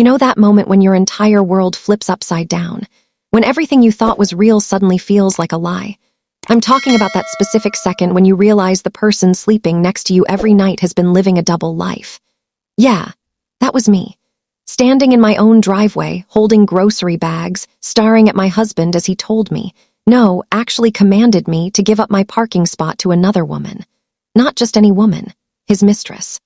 You know that moment when your entire world flips upside down? When everything you thought was real suddenly feels like a lie? I'm talking about that specific second when you realize the person sleeping next to you every night has been living a double life. Yeah, that was me. Standing in my own driveway, holding grocery bags, staring at my husband as he told me, no, actually commanded me to give up my parking spot to another woman. Not just any woman, his mistress.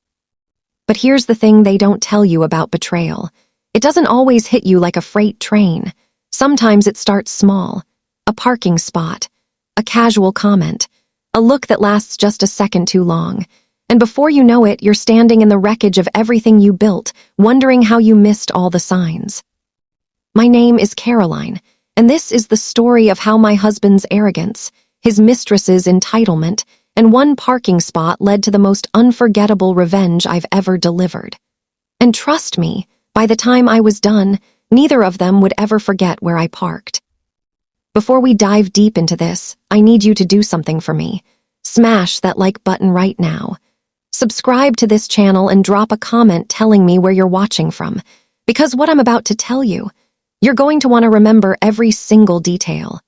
But here's the thing they don't tell you about betrayal. It doesn't always hit you like a freight train. Sometimes it starts small. A parking spot, a casual comment, a look that lasts just a second too long. And before you know it, you're standing in the wreckage of everything you built, wondering how you missed all the signs. My name is Caroline, and this is the story of how my husband's arrogance, his mistress's entitlement, and one parking spot led to the most unforgettable revenge I've ever delivered. And trust me, by the time I was done, neither of them would ever forget where I parked. Before we dive deep into this, I need you to do something for me. Smash that like button right now. Subscribe to this channel and drop a comment telling me where you're watching from, because what I'm about to tell you, you're going to want to remember every single detail.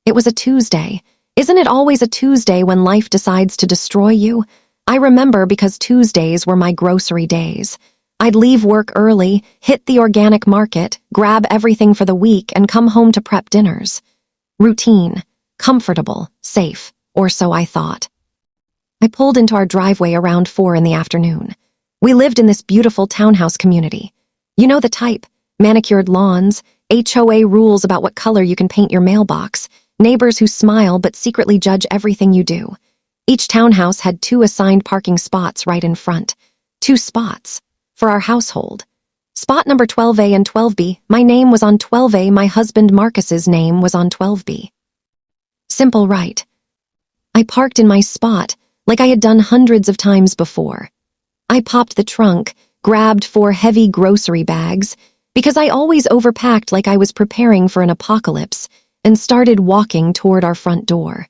It was a Tuesday. Isn't it always a Tuesday when life decides to destroy you? I remember because Tuesdays were my grocery days. I'd leave work early, hit the organic market, grab everything for the week, and come home to prep dinners. Routine, comfortable, safe, or so I thought. I pulled into our driveway around 4 in the afternoon. We lived in this beautiful townhouse community. You know the type: manicured lawns, HOA rules about what color you can paint your mailbox, neighbors who smile but secretly judge everything you do. Each townhouse had 2 assigned parking spots right in front. 2 spots. For our household. Spot number 12A and 12B, my name was on 12A, my husband Marcus's name was on 12B. Simple, right? I parked in my spot, like I had done hundreds of times before. I popped the trunk, grabbed 4 heavy grocery bags, because I always overpacked like I was preparing for an apocalypse, and started walking toward our front door.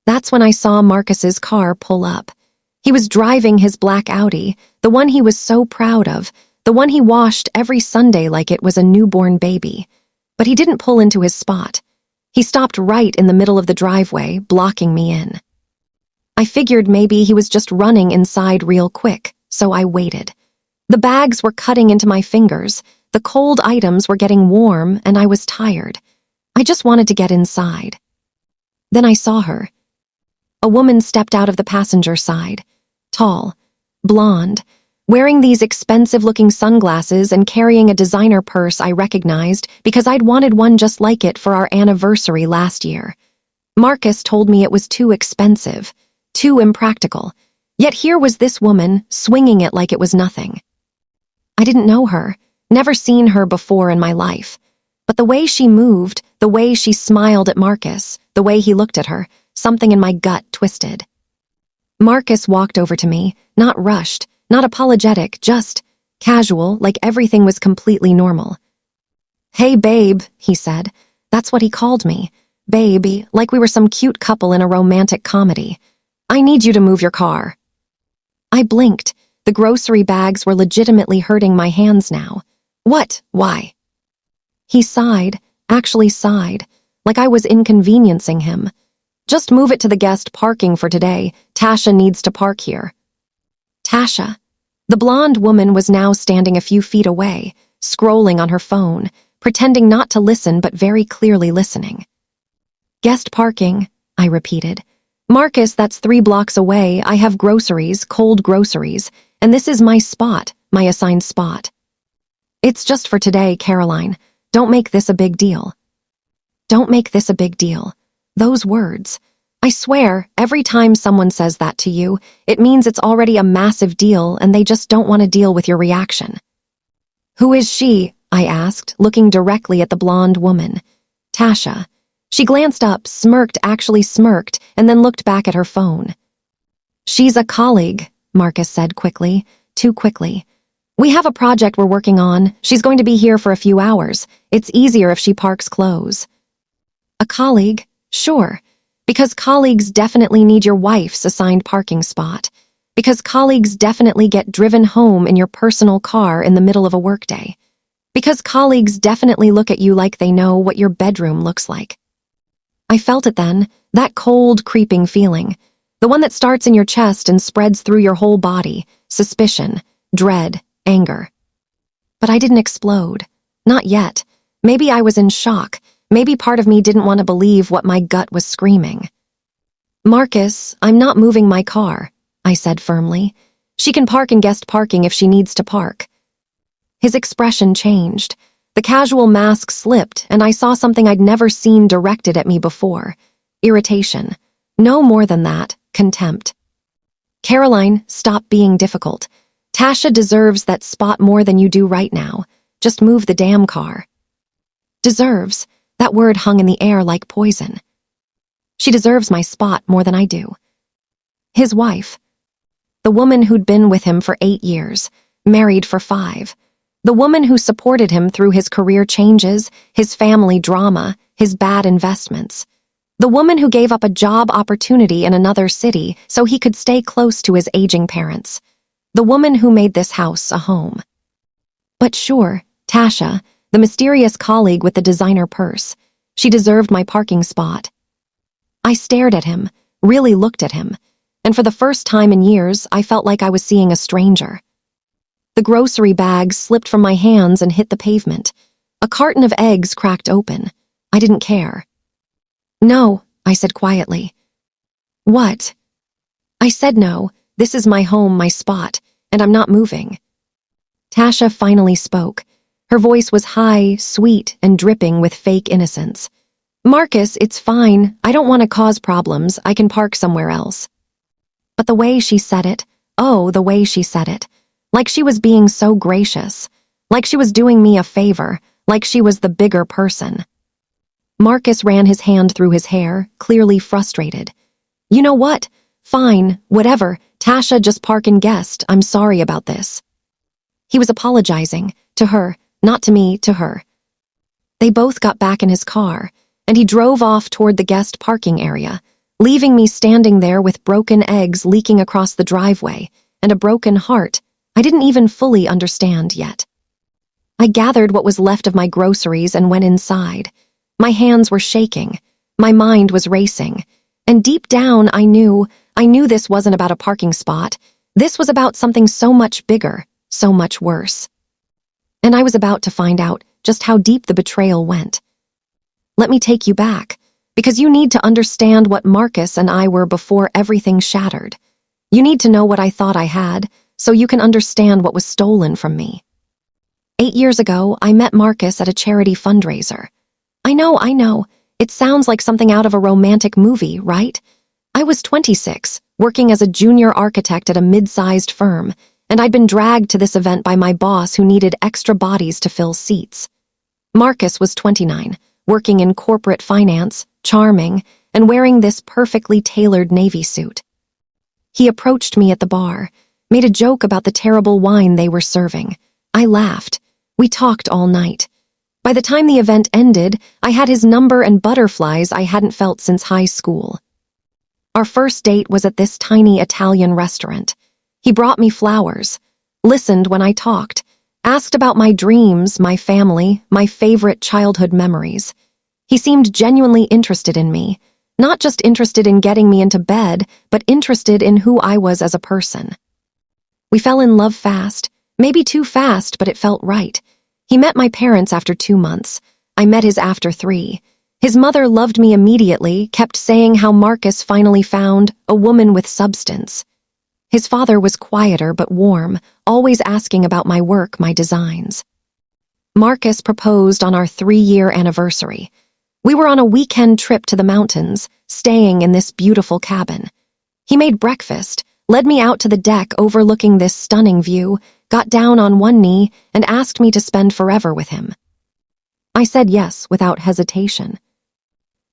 That's when I saw Marcus's car pull up. He was driving his black Audi, the one he was so proud of, the one he washed every Sunday like it was a newborn baby. But he didn't pull into his spot. He stopped right in the middle of the driveway, blocking me in. I figured maybe he was just running inside real quick, so I waited. The bags were cutting into my fingers, the cold items were getting warm, and I was tired. I just wanted to get inside. Then I saw her. A woman stepped out of the passenger side. Tall, blonde, wearing these expensive-looking sunglasses and carrying a designer purse I recognized because I'd wanted one just like it for our anniversary last year. Marcus told me it was too expensive, too impractical, yet here was this woman swinging it like it was nothing. I didn't know her, never seen her before in my life, but the way she moved, the way she smiled at Marcus, the way he looked at her, something in my gut twisted. Marcus walked over to me, not rushed, not apologetic, just casual, like everything was completely normal. "Hey, babe," he said. That's what he called me. Baby, like we were some cute couple in a romantic comedy. "I need you to move your car." I blinked. The grocery bags were legitimately hurting my hands now. "What? Why?" He sighed, actually sighed, like I was inconveniencing him. "Just move it to the guest parking for today. Tasha needs to park here." Tasha. The blonde woman was now standing a few feet away, scrolling on her phone, pretending not to listen but very clearly listening. "Guest parking," I repeated. "Marcus, that's 3 blocks away. I have groceries, cold groceries, and this is my spot, my assigned spot." "It's just for today, Caroline. Don't make this a big deal." Don't make this a big deal. Those words. I swear, every time someone says that to you, it means it's already a massive deal and they just don't want to deal with your reaction. "Who is she?" I asked, looking directly at the blonde woman. "Tasha." She glanced up, smirked, actually smirked, and then looked back at her phone. "She's a colleague," Marcus said quickly, too quickly. "We have a project we're working on. She's going to be here for a few hours. It's easier if she parks close." "A colleague? Sure. Because colleagues definitely need your wife's assigned parking spot. Because colleagues definitely get driven home in your personal car in the middle of a workday. Because colleagues definitely look at you like they know what your bedroom looks like. I felt it then, that cold, creeping feeling. The one that starts in your chest and spreads through your whole body. Suspicion, dread, anger. But I didn't explode. Not yet. Maybe I was in shock. Maybe part of me didn't want to believe what my gut was screaming. "Marcus, I'm not moving my car," I said firmly. "She can park in guest parking if she needs to park." His expression changed. The casual mask slipped, and I saw something I'd never seen directed at me before. Irritation. No more than that. Contempt. "Caroline, stop being difficult. Tasha deserves that spot more than you do right now. Just move the damn car." Deserves. That word hung in the air like poison. She deserves my spot more than I do. His wife. The woman who'd been with him for 8 years, married for 5. The woman who supported him through his career changes, his family drama, his bad investments. The woman who gave up a job opportunity in another city so he could stay close to his aging parents. The woman who made this house a home. But sure, Tasha, the mysterious colleague with the designer purse, she deserved my parking spot. I stared at him, really looked at him, and for the first time in years, I felt like I was seeing a stranger. The grocery bag slipped from my hands and hit the pavement. A carton of eggs cracked open. I didn't care. "No," I said quietly. "What?" I said no. This is my home, my spot, and I'm not moving. Tasha finally spoke. Her voice was high, sweet, and dripping with fake innocence. "Marcus, it's fine. I don't want to cause problems. I can park somewhere else." But the way she said it, oh, the way she said it. Like she was being so gracious. Like she was doing me a favor. Like she was the bigger person. Marcus ran his hand through his hair, clearly frustrated. "You know what? Fine, whatever. Tasha, just park in guest. I'm sorry about this." He was apologizing. To her, not to me, to her. They both got back in his car, and he drove off toward the guest parking area, leaving me standing there with broken eggs leaking across the driveway, and a broken heart I didn't even fully understand yet. I gathered what was left of my groceries and went inside. My hands were shaking. My mind was racing. And deep down, I knew this wasn't about a parking spot. This was about something so much bigger, so much worse. And I was about to find out just how deep the betrayal went. Let me take you back, because you need to understand what Marcus and I were before everything shattered. You need to know what I thought I had, so you can understand what was stolen from me. 8 years ago, I met Marcus at a charity fundraiser. I know, it sounds like something out of a romantic movie, right? I was 26, working as a junior architect at a mid-sized firm, and I'd been dragged to this event by my boss who needed extra bodies to fill seats. Marcus was 29, working in corporate finance, charming, and wearing this perfectly tailored navy suit. He approached me at the bar, made a joke about the terrible wine they were serving. I laughed. We talked all night. By the time the event ended, I had his number and butterflies I hadn't felt since high school. Our first date was at this tiny Italian restaurant. He brought me flowers, listened when I talked, asked about my dreams, my family, my favorite childhood memories. He seemed genuinely interested in me, not just interested in getting me into bed, but interested in who I was as a person. We fell in love fast, maybe too fast, but it felt right. He met my parents after 2 months. I met his after 3. His mother loved me immediately, kept saying how Marcus finally found a woman with substance. His father was quieter but warm, always asking about my work, my designs. Marcus proposed on our 3-year anniversary. We were on a weekend trip to the mountains, staying in this beautiful cabin. He made breakfast, led me out to the deck overlooking this stunning view, got down on one knee, and asked me to spend forever with him. I said yes without hesitation.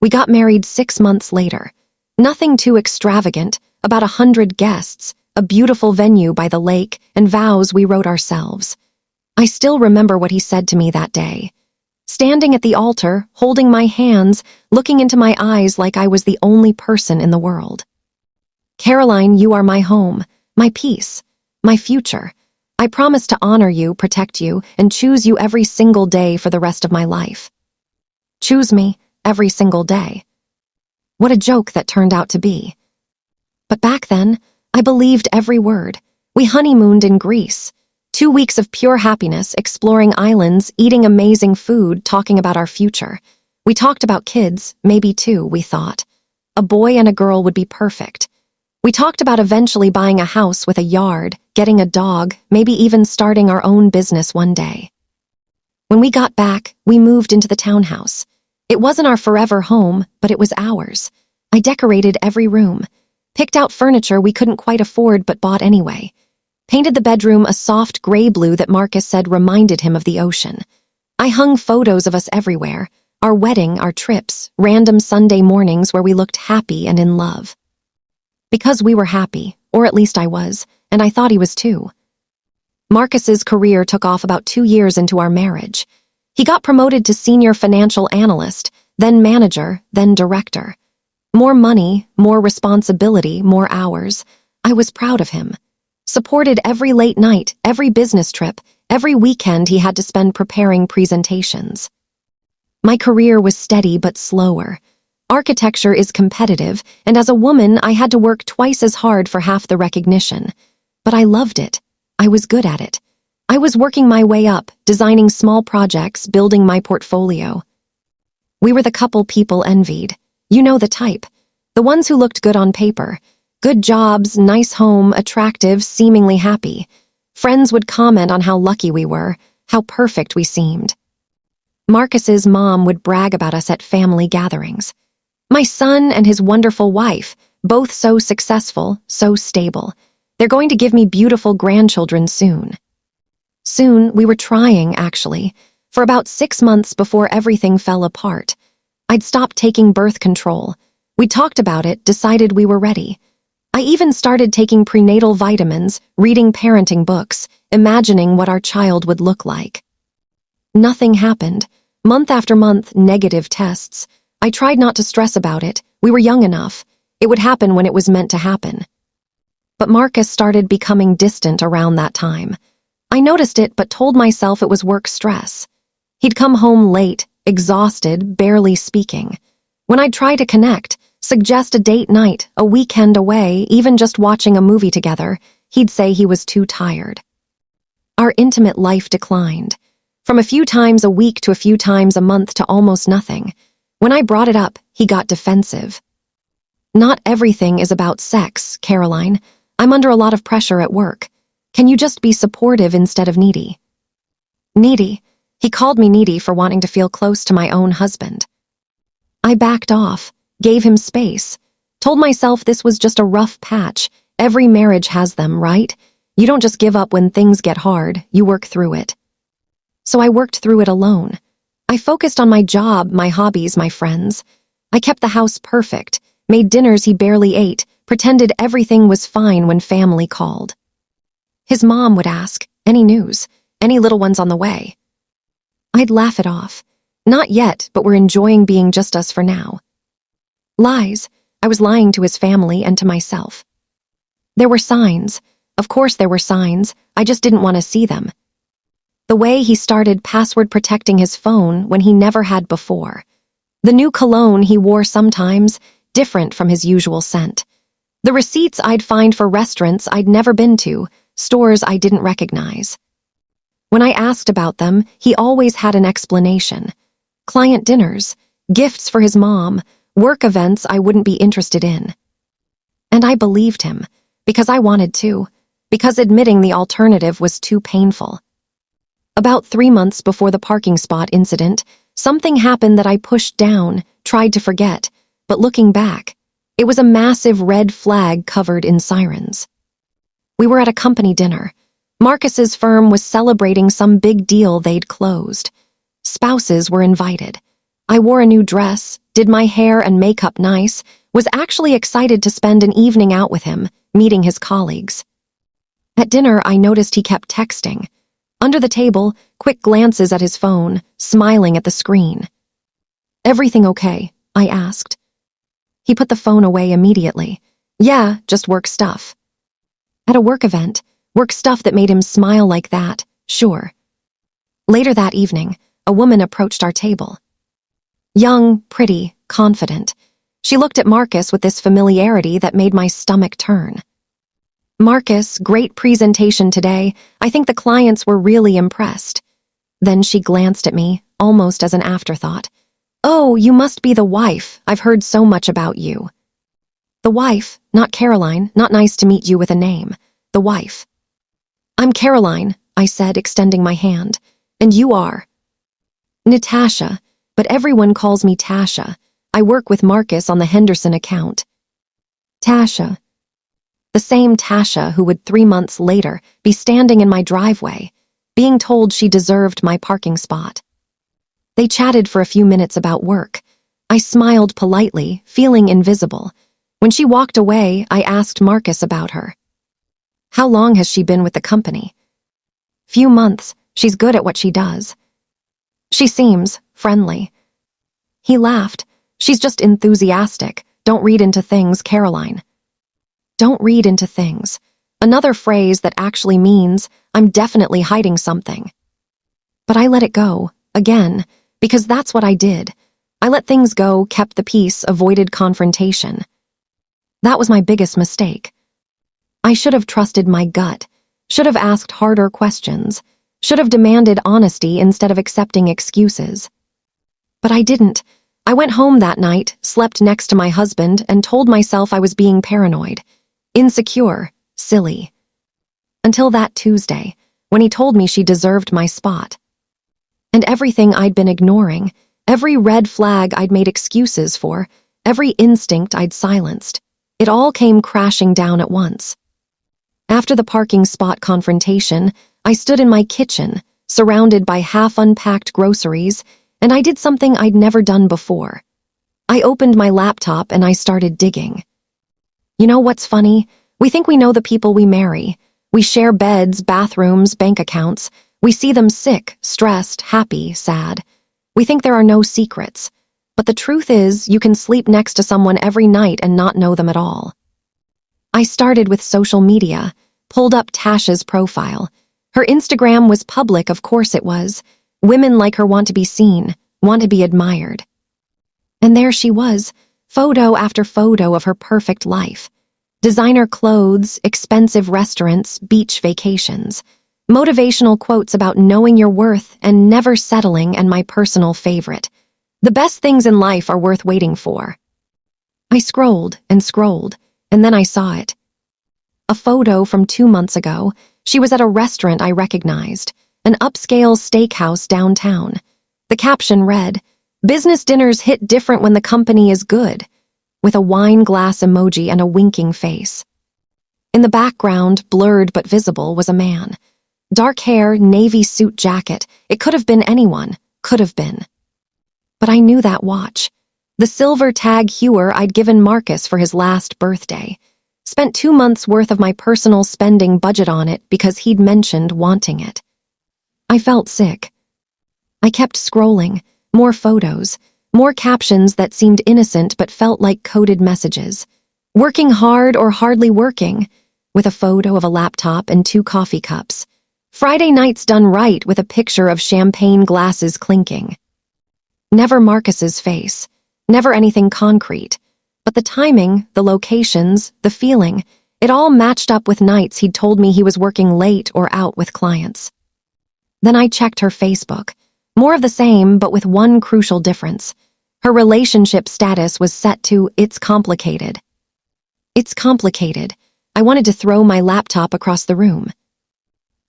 We got married 6 months later. Nothing too extravagant, about 100 guests, a beautiful venue by the lake, and vows we wrote ourselves. I still remember what he said to me that day. Standing at the altar, holding my hands, looking into my eyes like I was the only person in the world. "Caroline, you are my home. my peace, my future. I promise to honor you, protect you, and choose you every single day for the rest of my life. Choose me every single day. What a joke that turned out to be. But back then, I believed every word. We honeymooned in Greece. 2 weeks of pure happiness, exploring islands, eating amazing food, talking about our future. We talked about kids, maybe 2, we thought. A boy and a girl would be perfect. We talked about eventually buying a house with a yard, getting a dog, maybe even starting our own business one day. When we got back, we moved into the townhouse. It wasn't our forever home, but it was ours. I decorated every room, picked out furniture we couldn't quite afford but bought anyway. Painted the bedroom a soft gray blue that Marcus said reminded him of the ocean. I hung photos of us everywhere, our wedding, our trips, random Sunday mornings where we looked happy and in love. Because we were happy, or at least I was, and I thought he was too. Marcus's career took off about 2 years into our marriage. He got promoted to senior financial analyst, then manager, then director. More money, more responsibility, more hours. I was proud of him. Supported every late night, every business trip, every weekend he had to spend preparing presentations. My career was steady but slower. Architecture is competitive, and as a woman, I had to work twice as hard for half the recognition. But I loved it. I was good at it. I was working my way up, designing small projects, building my portfolio. We were the couple people envied. You know the type. The ones who looked good on paper. Good jobs, nice home, attractive, seemingly happy. Friends would comment on how lucky we were, how perfect we seemed. Marcus's mom would brag about us at family gatherings. My son and his wonderful wife, both so successful, so stable. They're going to give me beautiful grandchildren soon. Soon, we were trying, actually, for about 6 months before everything fell apart. I'd stopped taking birth control. We talked about it, decided we were ready. I even started taking prenatal vitamins, reading parenting books, imagining what our child would look like. Nothing happened. Month after month, negative tests. I tried not to stress about it. We were young enough. It would happen when it was meant to happen. But Marcus started becoming distant around that time. I noticed it but told myself it was work stress. He'd come home late, exhausted, barely speaking. When I'd try to connect, suggest a date night, a weekend away, even just watching a movie together, he'd say he was too tired. Our intimate life declined. From a few times a week to a few times a month to almost nothing. When I brought it up, he got defensive. Not everything is about sex, Caroline. I'm under a lot of pressure at work. Can you just be supportive instead of needy? Needy? He called me needy for wanting to feel close to my own husband. I backed off, gave him space, told myself this was just a rough patch. Every marriage has them, right? You don't just give up when things get hard, you work through it. So I worked through it alone. I focused on my job, my hobbies, my friends. I kept the house perfect, made dinners he barely ate, pretended everything was fine when family called. His mom would ask, any news? Any little ones on the way? I'd laugh it off. Not yet, but we're enjoying being just us for now. Lies. I was lying to his family and to myself. There were signs. Of course there were signs. I just didn't want to see them. The way he started password protecting his phone when he never had before. The new cologne he wore sometimes, different from his usual scent. The receipts I'd find for restaurants I'd never been to, stores I didn't recognize. When I asked about them, he always had an explanation. Client dinners, gifts for his mom, work events I wouldn't be interested in. And I believed him, because I wanted to, because admitting the alternative was too painful. About 3 months before the parking spot incident, something happened that I pushed down, tried to forget, but looking back, it was a massive red flag covered in sirens. We were at a company dinner. Marcus's firm was celebrating some big deal they'd closed. Spouses were invited. I wore a new dress, did my hair and makeup nice, was actually excited to spend an evening out with him, meeting his colleagues. At dinner, I noticed he kept texting. Under the table, quick glances at his phone, smiling at the screen. Everything okay? I asked. He put the phone away immediately. Yeah, just work stuff. At a work event, work stuff that made him smile like that, sure. Later that evening, a woman approached our table. Young, pretty, confident. She looked at Marcus with this familiarity that made my stomach turn. Marcus, great presentation today. I think the clients were really impressed. Then she glanced at me, almost as an afterthought. Oh, you must be the wife. I've heard so much about you. The wife, not Caroline, not nice to meet you with a name. The wife. I'm Caroline, I said, extending my hand. And you are? Natasha, but everyone calls me Tasha. I work with Marcus on the Henderson account. Tasha. The same Tasha who would 3 months later be standing in my driveway, being told she deserved my parking spot. They chatted for a few minutes about work. I smiled politely, feeling invisible. When she walked away, I asked Marcus about her. How long has she been with the company? Few months. She's good at what she does. She seems friendly. He laughed. She's just enthusiastic. Don't read into things, Caroline. Don't read into things. Another phrase that actually means I'm definitely hiding something. But I let it go, again, because that's what I did. I let things go, kept the peace, avoided confrontation. That was my biggest mistake. I should have trusted my gut, should have asked harder questions, should have demanded honesty instead of accepting excuses. But I didn't. I went home that night, slept next to my husband, and told myself I was being paranoid, insecure, silly. Until that Tuesday, when he told me she deserved my spot. And everything I'd been ignoring, every red flag I'd made excuses for, every instinct I'd silenced, it all came crashing down at once. After the parking spot confrontation, I stood in my kitchen, surrounded by half-unpacked groceries, and I did something I'd never done before. I opened my laptop and I started digging. You know what's funny? We think we know the people we marry. We share beds, bathrooms, bank accounts. We see them sick, stressed, happy, sad. We think there are no secrets. But the truth is, you can sleep next to someone every night and not know them at all. I started with social media, pulled up Tasha's profile. Her Instagram was public, of course it was. Women like her want to be seen, want to be admired. And there she was, photo after photo of her perfect life. Designer clothes, expensive restaurants, beach vacations. Motivational quotes about knowing your worth and never settling, and my personal favorite. The best things in life are worth waiting for. I scrolled, and then I saw it. A photo from 2 months ago. She was at a restaurant I recognized, an upscale steakhouse downtown. The caption read, "Business dinners hit different when the company is good," with a wine glass emoji and a winking face. In the background, blurred but visible, was a man. Dark hair, navy suit jacket. It could have been anyone, could have been. But I knew that watch. The silver Tag Heuer I'd given Marcus for his last birthday. Spent 2 months' worth of my personal spending budget on it because he'd mentioned wanting it. I felt sick. I kept scrolling, more photos, more captions that seemed innocent but felt like coded messages. Working hard or hardly working, with a photo of a laptop and 2 coffee cups. Friday nights done right, with a picture of champagne glasses clinking. Never Marcus's face, never anything concrete. But the timing, the locations, the feeling, it all matched up with nights he'd told me he was working late or out with clients. Then I checked her Facebook. More of the same, but with one crucial difference. Her relationship status was set to "It's complicated." It's complicated. I wanted to throw my laptop across the room.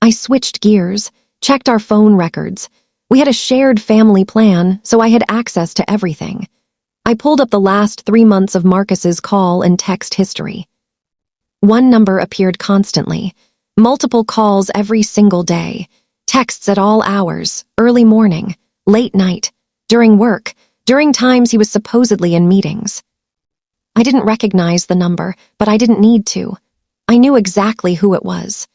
I switched gears, checked our phone records. We had a shared family plan, so I had access to everything. I pulled up the last 3 months of Marcus's call and text history. One number appeared constantly, multiple calls every single day, texts at all hours, early morning, late night, during work, during times he was supposedly in meetings. I didn't recognize the number, but I didn't need to. I knew exactly who it was.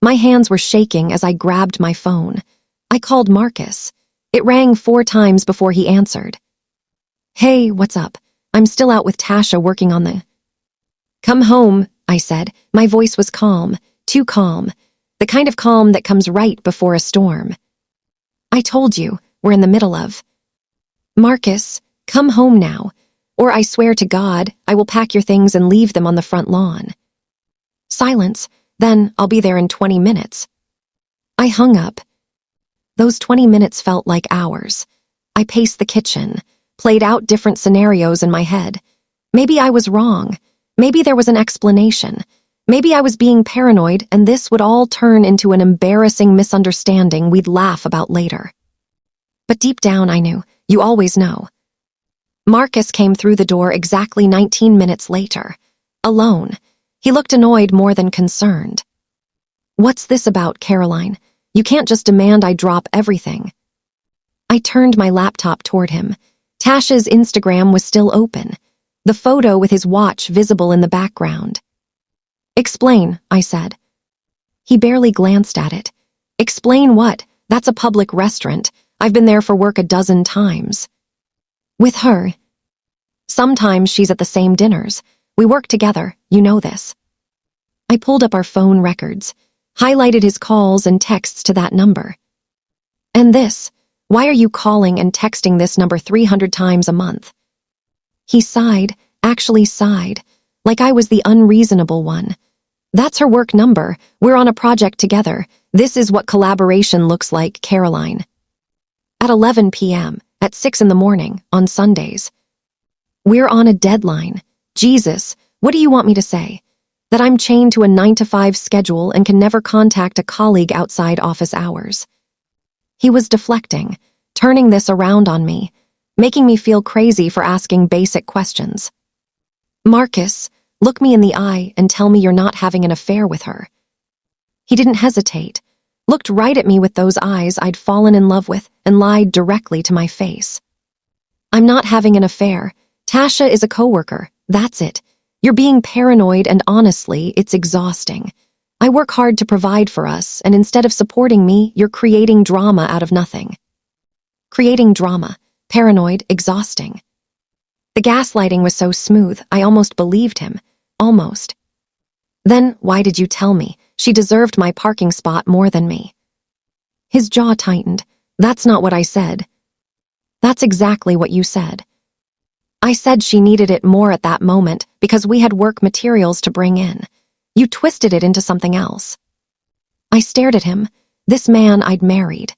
My hands were shaking as I grabbed my phone. I called Marcus. It rang 4 times before he answered. "Hey, what's up? I'm still out with Tasha working on the..." "Come home," I said. My voice was calm, too calm, the kind of calm that comes right before a storm. I told you, we're in the middle of. Marcus, come home now, or I swear to God, I will pack your things and leave them on the front lawn. Silence, then I'll be there in 20 minutes. I hung up. Those 20 minutes felt like hours. I paced the kitchen, played out different scenarios in my head. Maybe I was wrong. Maybe there was an explanation. Maybe I was being paranoid and this would all turn into an embarrassing misunderstanding we'd laugh about later. But deep down I knew, you always know. Marcus came through the door exactly 19 minutes later. Alone. He looked annoyed more than concerned. What's this about, Caroline? You can't just demand I drop everything. I turned my laptop toward him. Tasha's Instagram was still open, the photo with his watch visible in the background. Explain, I said. He barely glanced at it. Explain what? That's a public restaurant. I've been there for work a dozen times. With her. Sometimes she's at the same dinners. We work together, you know this. I pulled up our phone records, highlighted his calls and texts to that number. And this, why are you calling and texting this number 300 times a month? He sighed, actually sighed, like I was the unreasonable one. That's her work number. We're on a project together. This is what collaboration looks like, Caroline. At 11 p.m., at 6 in the morning, on Sundays. We're on a deadline. Jesus, what do you want me to say? That I'm chained to a 9-to-5 schedule and can never contact a colleague outside office hours. He was deflecting, turning this around on me, making me feel crazy for asking basic questions. Marcus, look me in the eye and tell me you're not having an affair with her. He didn't hesitate, looked right at me with those eyes I'd fallen in love with and lied directly to my face. I'm not having an affair. Tasha is a coworker, that's it. You're being paranoid and honestly, it's exhausting. I work hard to provide for us, and instead of supporting me, you're creating drama out of nothing. Creating drama, paranoid, exhausting. The gaslighting was so smooth, I almost believed him. Almost. Then, why did you tell me? She deserved my parking spot more than me. His jaw tightened. That's not what I said. That's exactly what you said. I said she needed it more at that moment because we had work materials to bring in. You twisted it into something else. I stared at him, this man I'd married,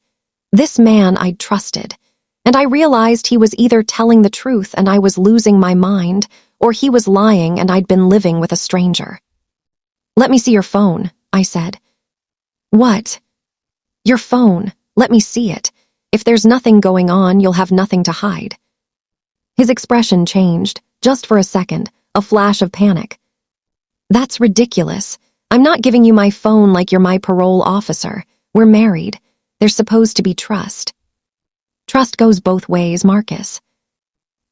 this man I'd trusted, and I realized he was either telling the truth and I was losing my mind, or he was lying and I'd been living with a stranger. Let me see your phone, I said. What? Your phone. Let me see it. If there's nothing going on, you'll have nothing to hide. His expression changed, just for a second, a flash of panic. That's ridiculous. I'm not giving you my phone like you're my parole officer. We're married. There's supposed to be trust. Trust goes both ways, Marcus.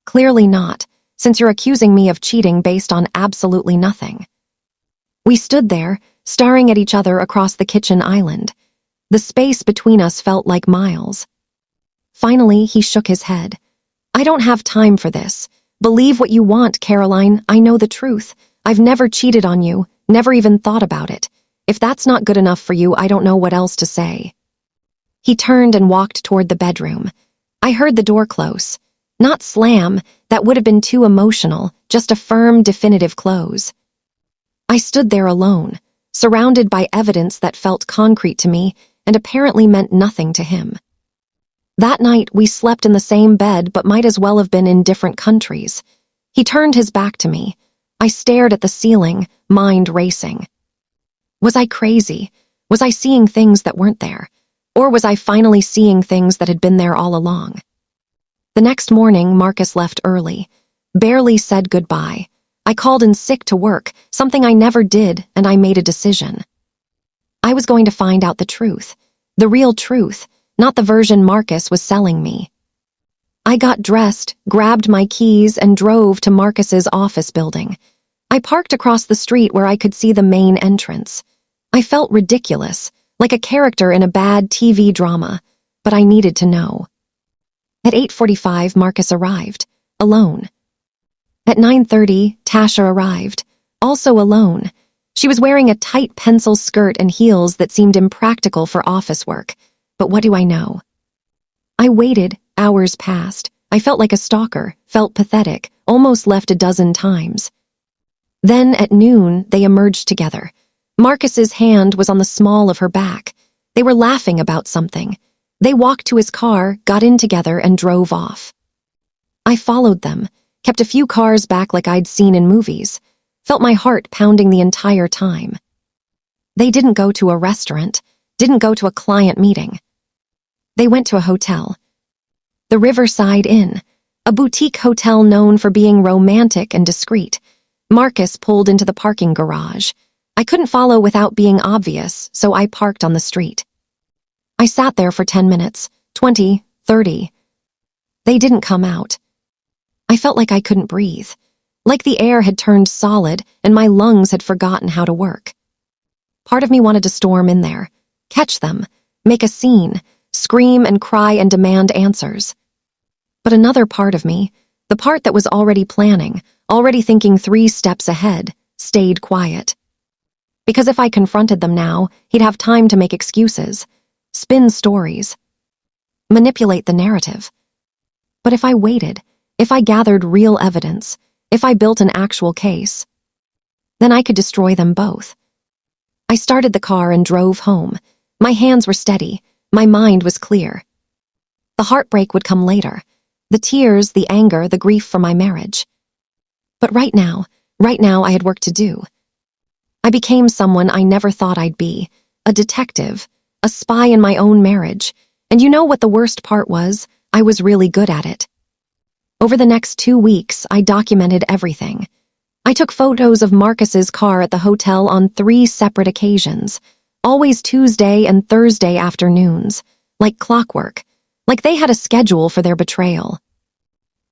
Clearly not, since you're accusing me of cheating based on absolutely nothing. We stood there, staring at each other across the kitchen island. The space between us felt like miles. Finally, he shook his head. I don't have time for this. Believe what you want, Caroline. I know the truth. I've never cheated on you, never even thought about it. If that's not good enough for you, I don't know what else to say. He turned and walked toward the bedroom. I heard the door close. Not slam, that would have been too emotional, just a firm, definitive close. I stood there alone, surrounded by evidence that felt concrete to me and apparently meant nothing to him. That night, we slept in the same bed but might as well have been in different countries. He turned his back to me. I stared at the ceiling, mind racing. Was I crazy? Was I seeing things that weren't there? Or was I finally seeing things that had been there all along? The next morning, Marcus left early. Barely said goodbye. I called in sick to work, something I never did, and I made a decision. I was going to find out the truth. The real truth. Not the version Marcus was selling me. I got dressed, grabbed my keys, and drove to Marcus's office building. I parked across the street where I could see the main entrance. I felt ridiculous, like a character in a bad TV drama, but I needed to know. At 8:45, Marcus arrived, alone. At 9:30, Tasha arrived, also alone. She was wearing a tight pencil skirt and heels that seemed impractical for office work. But what do I know? I waited, hours passed. I felt like a stalker, felt pathetic, almost left a dozen times. Then, at noon, they emerged together. Marcus's hand was on the small of her back. They were laughing about something. They walked to his car, got in together, and drove off. I followed them, kept a few cars back like I'd seen in movies, felt my heart pounding the entire time. They didn't go to a restaurant, didn't go to a client meeting. They went to a hotel. The Riverside Inn, a boutique hotel known for being romantic and discreet. Marcus pulled into the parking garage. I couldn't follow without being obvious, so I parked on the street. I sat there for 10 minutes, 20, 30. They didn't come out. I felt like I couldn't breathe, like the air had turned solid and my lungs had forgotten how to work. Part of me wanted to storm in there, catch them, make a scene, scream and cry and demand answers. But another part of me, the part that was already planning, already thinking 3 steps ahead, stayed quiet. Because if I confronted them now, he'd have time to make excuses, spin stories, manipulate the narrative. But if I waited, if I gathered real evidence, if I built an actual case, then I could destroy them both. I started the car and drove home. My hands were steady. My mind was clear. The heartbreak would come later. The tears, the anger, the grief for my marriage. But right now I had work to do. I became someone I never thought I'd be, a detective, a spy in my own marriage. And you know what the worst part was? I was really good at it. Over the next 2 weeks, I documented everything. I took photos of Marcus's car at the hotel on 3 separate occasions, always Tuesday and Thursday afternoons, like clockwork, like they had a schedule for their betrayal.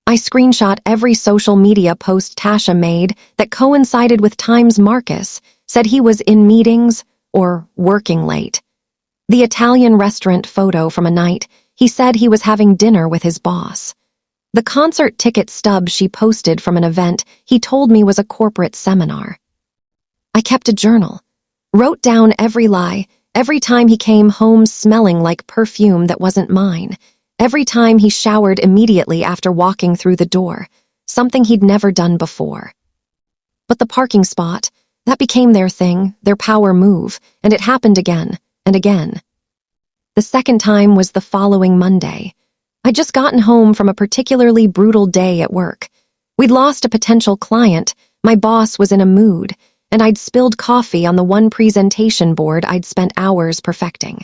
I screenshot every social media post Tasha made that coincided with times Marcus said he was in meetings or working late. The Italian restaurant photo from a night he said he was having dinner with his boss. The concert ticket stub she posted from an event he told me was a corporate seminar. I kept a journal, wrote down every lie, every time he came home smelling like perfume that wasn't mine, every time he showered immediately after walking through the door, something he'd never done before. But the parking spot, that became their thing, their power move, and it happened again and again. The second time was the following Monday. I'd just gotten home from a particularly brutal day at work. We'd lost a potential client, my boss was in a mood, and I'd spilled coffee on the one presentation board I'd spent hours perfecting.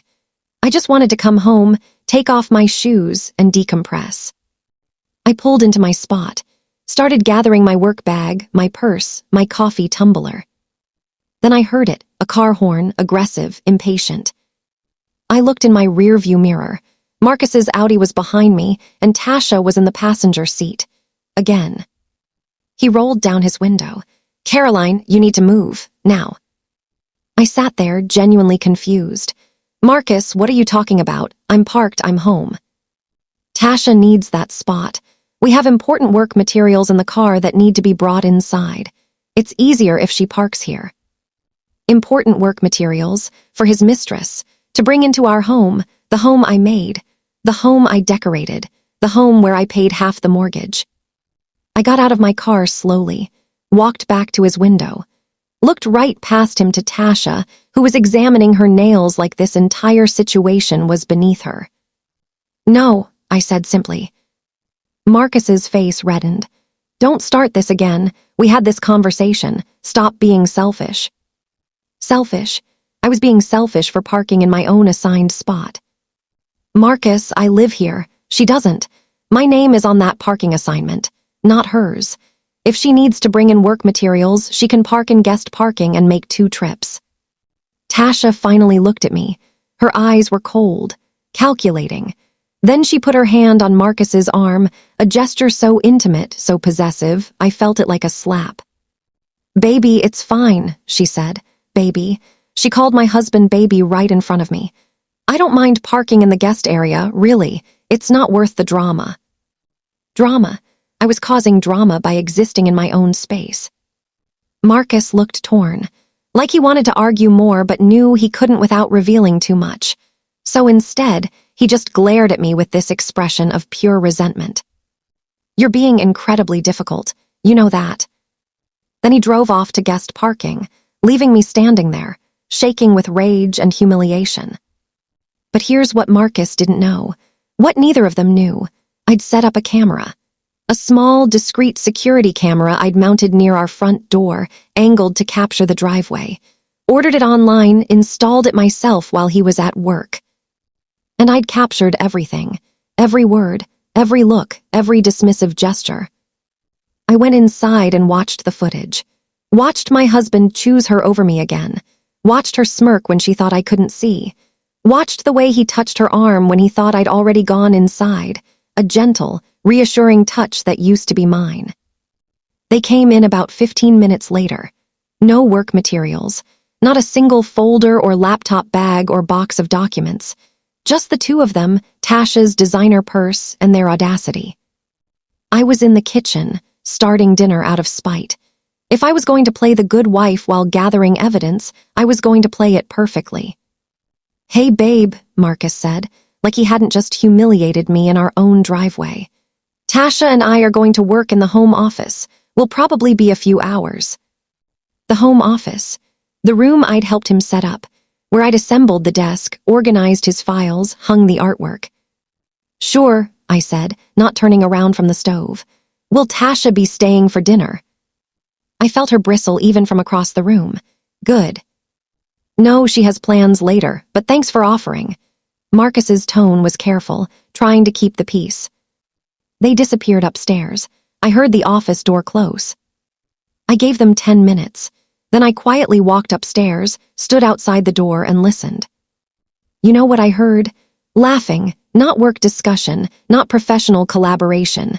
I just wanted to come home, take off my shoes, and decompress. I pulled into my spot, started gathering my work bag, my purse, my coffee tumbler. Then I heard it, a car horn, aggressive, impatient. I looked in my rearview mirror. Marcus's Audi was behind me, and Tasha was in the passenger seat. Again. He rolled down his window. "Caroline, you need to move, now." I sat there, genuinely confused. "Marcus, what are you talking about? I'm parked, I'm home." "Tasha needs that spot. We have important work materials in the car that need to be brought inside. It's easier if she parks here." Important work materials, for his mistress, to bring into our home, the home I made, the home I decorated, the home where I paid half the mortgage. I got out of my car slowly, walked back to his window, looked right past him to Tasha, who was examining her nails like this entire situation was beneath her. "No," I said simply. Marcus's face reddened. "Don't start this again. We had this conversation. Stop being selfish." Selfish? I was being selfish for parking in my own assigned spot. "Marcus, I live here. She doesn't. My name is on that parking assignment, not hers. If she needs to bring in work materials, she can park in guest parking and make 2 trips. Tasha finally looked at me. Her eyes were cold, calculating. Then she put her hand on Marcus's arm, a gesture so intimate, so possessive, I felt it like a slap. "Baby, it's fine," she said. "Baby." She called my husband baby right in front of me. "I don't mind parking in the guest area, really. It's not worth the drama." Drama. I was causing drama by existing in my own space. Marcus looked torn. Like he wanted to argue more but knew he couldn't without revealing too much. So instead, he just glared at me with this expression of pure resentment. "You're being incredibly difficult. You know that." Then he drove off to guest parking, leaving me standing there, shaking with rage and humiliation. But here's what Marcus didn't know, what neither of them knew. I'd set up a camera. A small, discreet security camera I'd mounted near our front door, angled to capture the driveway. Ordered it online, installed it myself while he was at work. And I'd captured everything, every word, every look, every dismissive gesture. I went inside and watched the footage. Watched my husband choose her over me again. Watched her smirk when she thought I couldn't see. Watched the way he touched her arm when he thought I'd already gone inside. A gentle, reassuring touch that used to be mine. They came in about 15 minutes later. No work materials. Not a single folder or laptop bag or box of documents. Just the two of them, Tasha's designer purse and their audacity. I was in the kitchen, starting dinner out of spite. If I was going to play the good wife while gathering evidence, I was going to play it perfectly. "Hey, babe," Marcus said, like he hadn't just humiliated me in our own driveway. "Tasha and I are going to work in the home office. We'll probably be a few hours." The home office. The room I'd helped him set up, where I'd assembled the desk, organized his files, hung the artwork. "Sure," I said, not turning around from the stove. "Will Tasha be staying for dinner?" I felt her bristle even from across the room. Good. "No, she has plans later, but thanks for offering." Marcus's tone was careful, trying to keep the peace. They disappeared upstairs. I heard the office door close. I gave them 10 minutes. Then I quietly walked upstairs, stood outside the door, and listened. You know what I heard? Laughing, not work discussion, not professional collaboration.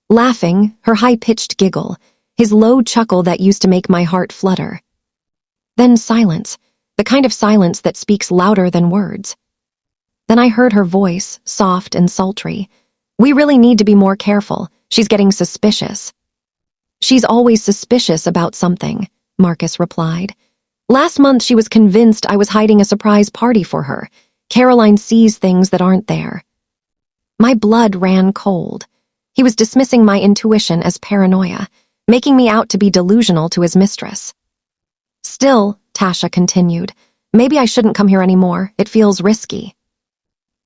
Laughing, her high-pitched giggle, his low chuckle that used to make my heart flutter. Then silence, the kind of silence that speaks louder than words. Then I heard her voice, soft and sultry. "We really need to be more careful. She's getting suspicious." "She's always suspicious about something," Marcus replied. "Last month she was convinced I was hiding a surprise party for her. Caroline sees things that aren't there." My blood ran cold. He was dismissing my intuition as paranoia, making me out to be delusional to his mistress. "Still," Tasha continued, "maybe I shouldn't come here anymore. It feels risky."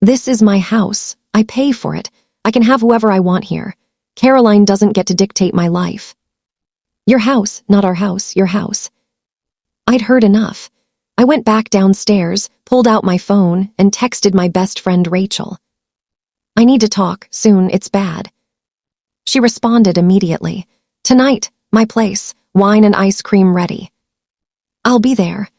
"This is my house. I pay for it. I can have whoever I want here. Caroline doesn't get to dictate my life." "Your house, not our house, your house." I'd heard enough. I went back downstairs, pulled out my phone, and texted my best friend Rachel. "I need to talk, soon, it's bad." She responded immediately. "Tonight, my place, wine and ice cream ready." "I'll be there."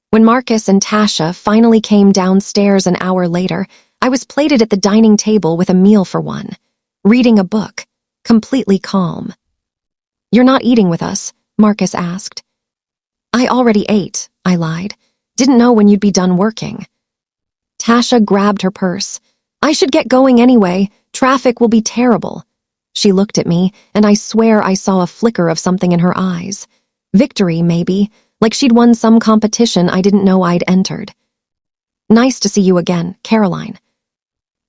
When Marcus and Tasha finally came downstairs an hour later, I was plated at the dining table with a meal for one, reading a book, completely calm. "You're not eating with us?" Marcus asked. "I already ate," I lied. "Didn't know when you'd be done working." Tasha grabbed her purse. "I should get going anyway. Traffic will be terrible." She looked at me, and I swear I saw a flicker of something in her eyes. Victory, maybe, like she'd won some competition I didn't know I'd entered. "Nice to see you again, Caroline."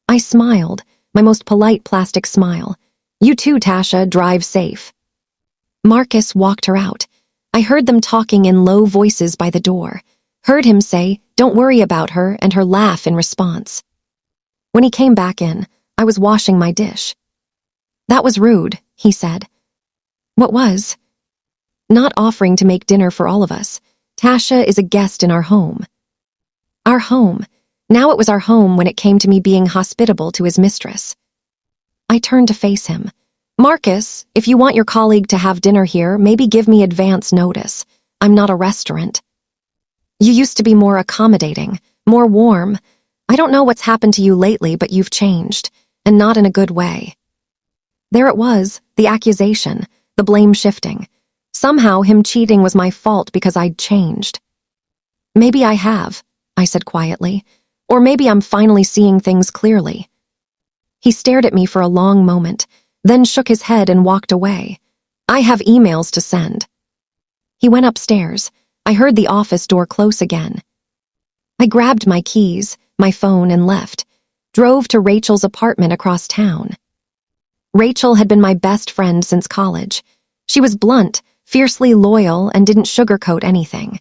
I smiled, my most polite plastic smile. "You too, Tasha, drive safe." Marcus walked her out. I heard them talking in low voices by the door. Heard him say, "Don't worry about her," and her laugh in response. When he came back in, I was washing my dish. "That was rude," he said. "What was?" "Not offering to make dinner for all of us. Tasha is a guest in our home." Our home. Now it was our home when it came to me being hospitable to his mistress. I turned to face him. "Marcus, if you want your colleague to have dinner here, maybe give me advance notice. I'm not a restaurant." "You used to be more accommodating, more warm. I don't know what's happened to you lately, but you've changed, and not in a good way." There it was, the accusation, the blame shifting. Somehow him cheating was my fault because I'd changed. "Maybe I have," I said quietly. "Or maybe I'm finally seeing things clearly." He stared at me for a long moment, then shook his head and walked away. "I have emails to send." He went upstairs. I heard the office door close again. I grabbed my keys, my phone, and left. Drove to Rachel's apartment across town. Rachel had been my best friend since college. She was blunt, fiercely loyal, and didn't sugarcoat anything.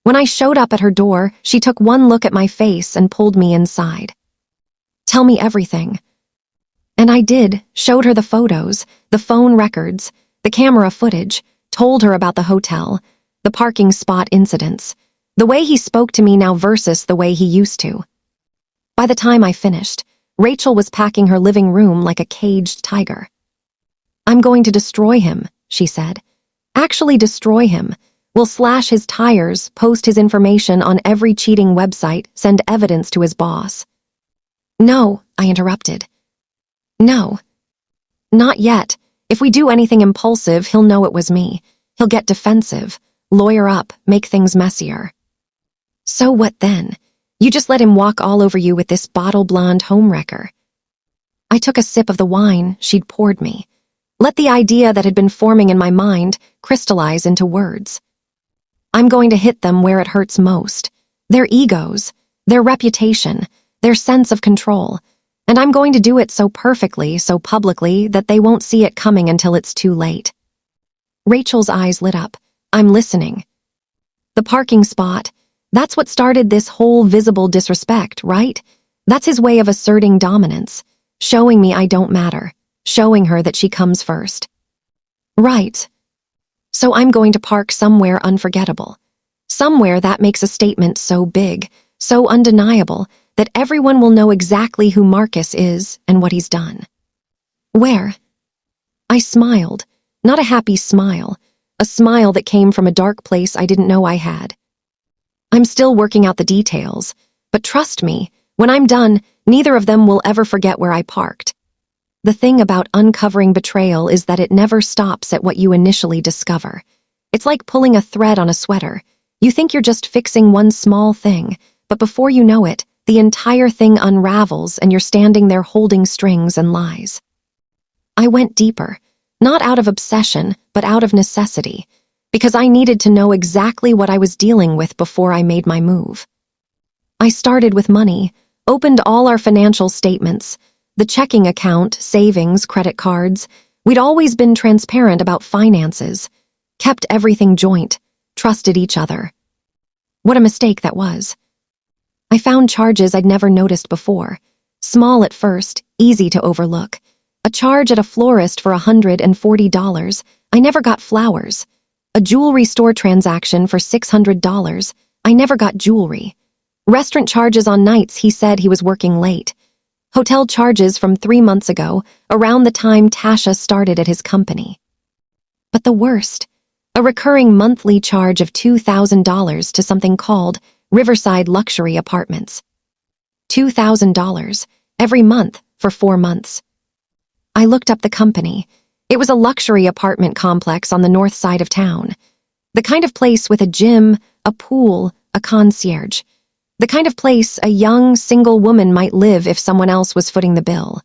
When I showed up at her door, she took one look at my face and pulled me inside. "Tell me everything." And I did, showed her the photos, the phone records, the camera footage, told her about the hotel, the parking spot incidents, the way he spoke to me now versus the way he used to. By the time I finished, Rachel was packing her living room like a caged tiger. "I'm going to destroy him," she said. "Actually destroy him. We'll slash his tires, post his information on every cheating website, send evidence to his boss." "No," I interrupted. "No. Not yet. If we do anything impulsive, he'll know it was me. He'll get defensive, lawyer up, make things messier." "So what then? You just let him walk all over you with this bottle-blonde homewrecker." I took a sip of the wine she'd poured me. Let the idea that had been forming in my mind crystallize into words. "I'm going to hit them where it hurts most. Their egos, their reputation, their sense of control. And I'm going to do it so perfectly, so publicly, that they won't see it coming until it's too late." Rachel's eyes lit up. "I'm listening." "The parking spot. That's what started this whole visible disrespect, right? That's his way of asserting dominance, showing me I don't matter, showing her that she comes first." "Right. So I'm going to park somewhere unforgettable. Somewhere that makes a statement so big, so undeniable, that everyone will know exactly who Marcus is and what he's done." "Where?" I smiled, not a happy smile, a smile that came from a dark place I didn't know I had. "I'm still working out the details, but trust me, when I'm done, neither of them will ever forget where I parked." The thing about uncovering betrayal is that it never stops at what you initially discover. It's like pulling a thread on a sweater. You think you're just fixing one small thing, but before you know it, the entire thing unravels and you're standing there holding strings and lies. I went deeper, not out of obsession, but out of necessity, because I needed to know exactly what I was dealing with before I made my move. I started with money, opened all our financial statements, the checking account, savings, credit cards. We'd always been transparent about finances, kept everything joint, trusted each other. What a mistake that was. I found charges I'd never noticed before. Small at first, easy to overlook. A charge at a florist for $140. I never got flowers. A jewelry store transaction for $600. I never got jewelry. Restaurant charges on nights he said he was working late. Hotel charges from 3 months ago, around the time Tasha started at his company. But the worst, a recurring monthly charge of $2,000 to something called Riverside Luxury Apartments. $2,000 every month for 4 months. I looked up the company. It was a luxury apartment complex on the north side of town. The kind of place with a gym, a pool, a concierge. The kind of place a young, single woman might live if someone else was footing the bill.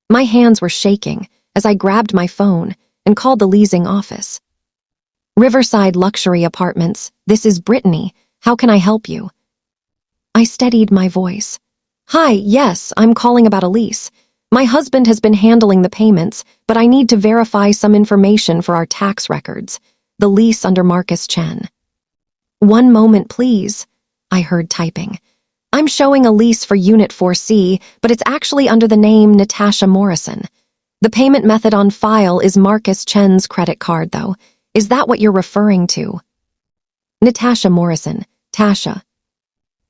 My hands were shaking as I grabbed my phone and called the leasing office. "Riverside Luxury Apartments, this is Brittany. How can I help you?" I steadied my voice. "Hi, yes, I'm calling about a lease. My husband has been handling the payments, but I need to verify some information for our tax records. The lease under Marcus Chen." "One moment, please," I heard typing. "I'm showing a lease for Unit 4C, but it's actually under the name Natasha Morrison. The payment method on file is Marcus Chen's credit card, though. Is that what you're referring to?" Natasha Morrison, Tasha.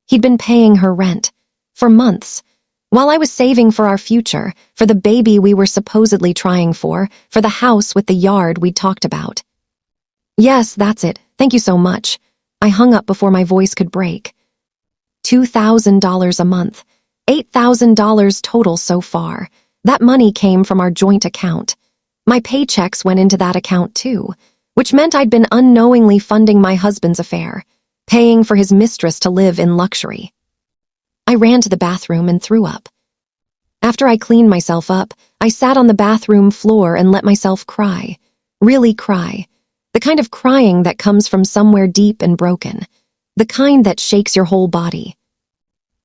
He'd been paying her rent. For months. While I was saving for our future, for the baby we were supposedly trying for the house with the yard we'd talked about. "Yes, that's it. Thank you so much." I hung up before my voice could break. $2,000 a month. $8,000 total so far. That money came from our joint account. My paychecks went into that account too, which meant I'd been unknowingly funding my husband's affair, paying for his mistress to live in luxury. I ran to the bathroom and threw up. After I cleaned myself up, I sat on the bathroom floor and let myself cry. Really cry. The kind of crying that comes from somewhere deep and broken. The kind that shakes your whole body.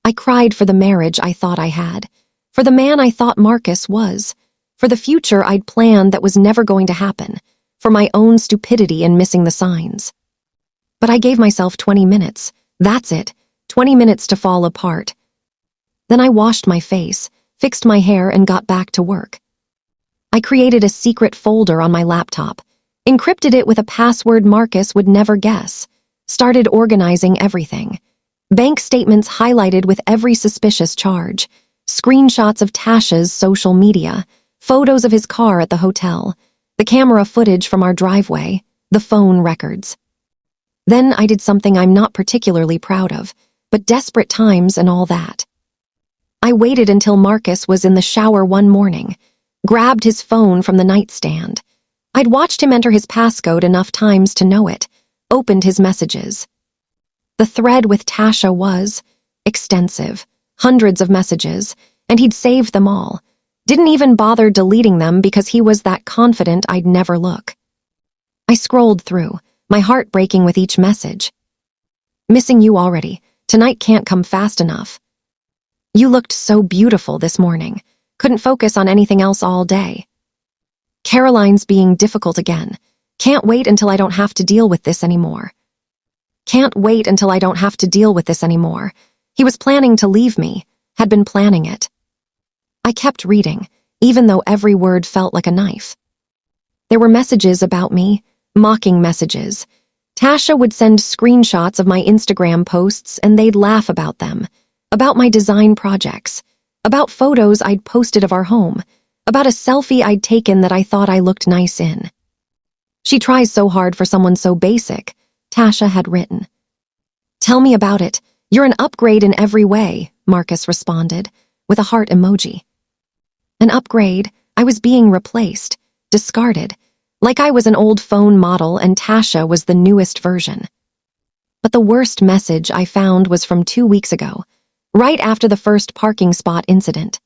I cried for the marriage I thought I had. For the man I thought Marcus was. For the future I'd planned that was never going to happen. For my own stupidity in missing the signs. But I gave myself 20 minutes. That's it. 20 minutes to fall apart. Then I washed my face, fixed my hair, and got back to work. I created a secret folder on my laptop, encrypted it with a password Marcus would never guess, started organizing everything. Bank statements highlighted with every suspicious charge, screenshots of Tasha's social media, photos of his car at the hotel, the camera footage from our driveway, the phone records. Then I did something I'm not particularly proud of, but desperate times and all that. I waited until Marcus was in the shower one morning, grabbed his phone from the nightstand. I'd watched him enter his passcode enough times to know it, opened his messages. The thread with Tasha was extensive, hundreds of messages, and he'd saved them all. Didn't even bother deleting them because he was that confident I'd never look. I scrolled through, my heart breaking with each message. Missing you already. Tonight can't come fast enough. You looked so beautiful this morning. Couldn't focus on anything else all day. Caroline's being difficult again. Can't wait until I don't have to deal with this anymore. Can't wait until I don't have to deal with this anymore. He was planning to leave me, had been planning it. I kept reading, even though every word felt like a knife. There were messages about me, mocking messages. Tasha would send screenshots of my Instagram posts and they'd laugh about them, about my design projects, about photos I'd posted of our home, about a selfie I'd taken that I thought I looked nice in. She tries so hard for someone so basic, Tasha had written. Tell me about it. You're an upgrade in every way, Marcus responded, with a heart emoji. An upgrade? I was being replaced, discarded, like I was an old phone model and Tasha was the newest version. But the worst message I found was from 2 weeks ago, right after the first parking spot incident.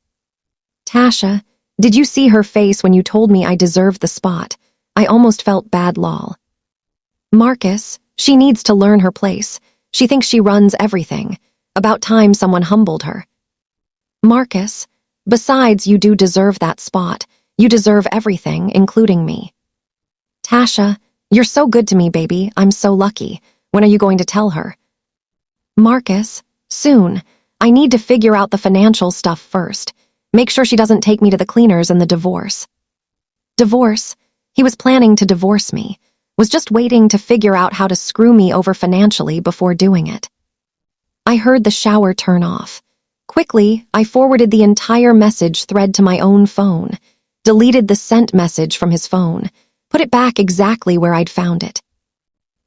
Tasha, did you see her face when you told me I deserved the spot? I almost felt bad lol. Marcus, she needs to learn her place. She thinks she runs everything. About time someone humbled her. Marcus, besides you do deserve that spot. You deserve everything, including me. Tasha, you're so good to me, baby. I'm so lucky. When are you going to tell her? Marcus, soon. I need to figure out the financial stuff first. Make sure she doesn't take me to the cleaners and the divorce. Divorce? He was planning to divorce me. Was just waiting to figure out how to screw me over financially before doing it. I heard the shower turn off. Quickly, I forwarded the entire message thread to my own phone, deleted the sent message from his phone, put it back exactly where I'd found it.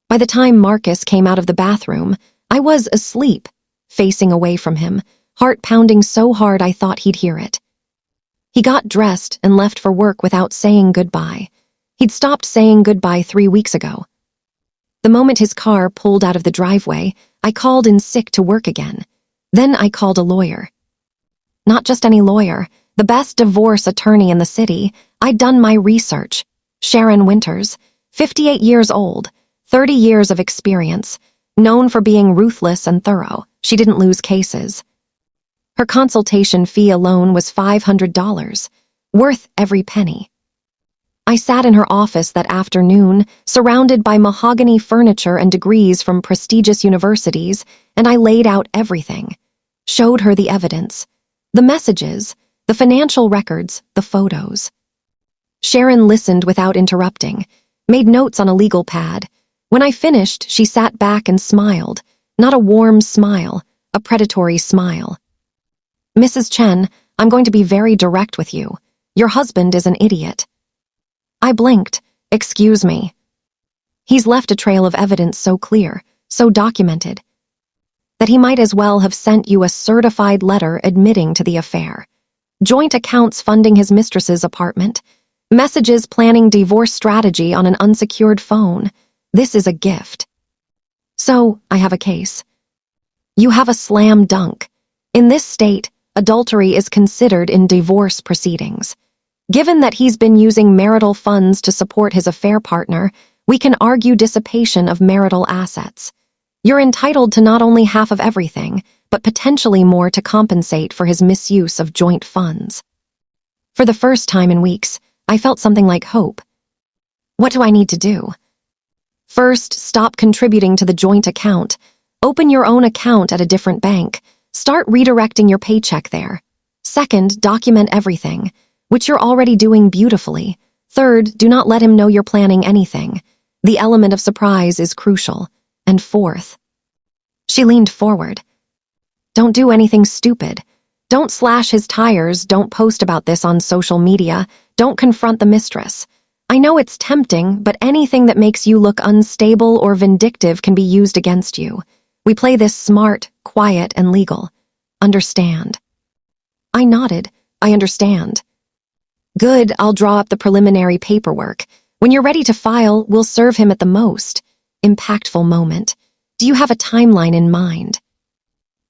By the time Marcus came out of the bathroom, I was asleep, facing away from him, heart pounding so hard I thought he'd hear it. He got dressed and left for work without saying goodbye. He'd stopped saying goodbye 3 weeks ago. The moment his car pulled out of the driveway, I called in sick to work again. Then I called a lawyer. Not just any lawyer, the best divorce attorney in the city. I'd done my research. Sharon Winters, 58 years old, 30 years of experience, known for being ruthless and thorough. She didn't lose cases. Her consultation fee alone was $500, worth every penny. I sat in her office that afternoon, surrounded by mahogany furniture and degrees from prestigious universities, and I laid out everything. Showed her the evidence, the messages, the financial records, the photos. Sharon listened without interrupting, made notes on a legal pad. When I finished, she sat back and smiled, not a warm smile, a predatory smile. Mrs. Chen, I'm going to be very direct with you. Your husband is an idiot. I blinked. Excuse me. He's left a trail of evidence so clear, so documented, that he might as well have sent you a certified letter admitting to the affair. Joint accounts funding his mistress's apartment. Messages planning divorce strategy on an unsecured phone. This is a gift. So, I have a case. You have a slam dunk. In this state, adultery is considered in divorce proceedings. Given that he's been using marital funds to support his affair partner, We can argue dissipation of marital assets. You're entitled to not only half of everything, but potentially more to compensate for his misuse of joint funds. For the first time in weeks, I felt something like hope. What do I need to do? First, stop contributing to the joint account. Open your own account at a different bank. Start redirecting your paycheck there. Second, document everything, which you're already doing beautifully. Third, do not let him know you're planning anything. The element of surprise is crucial. And fourth, she leaned forward. Don't do anything stupid. Don't slash his tires, don't post about this on social media, don't confront the mistress. I know it's tempting, but anything that makes you look unstable or vindictive can be used against you. We play this smart, quiet, and legal. Understand? I nodded. I understand. Good, I'll draw up the preliminary paperwork. When you're ready to file, we'll serve him at the most impactful moment. Do you have a timeline in mind?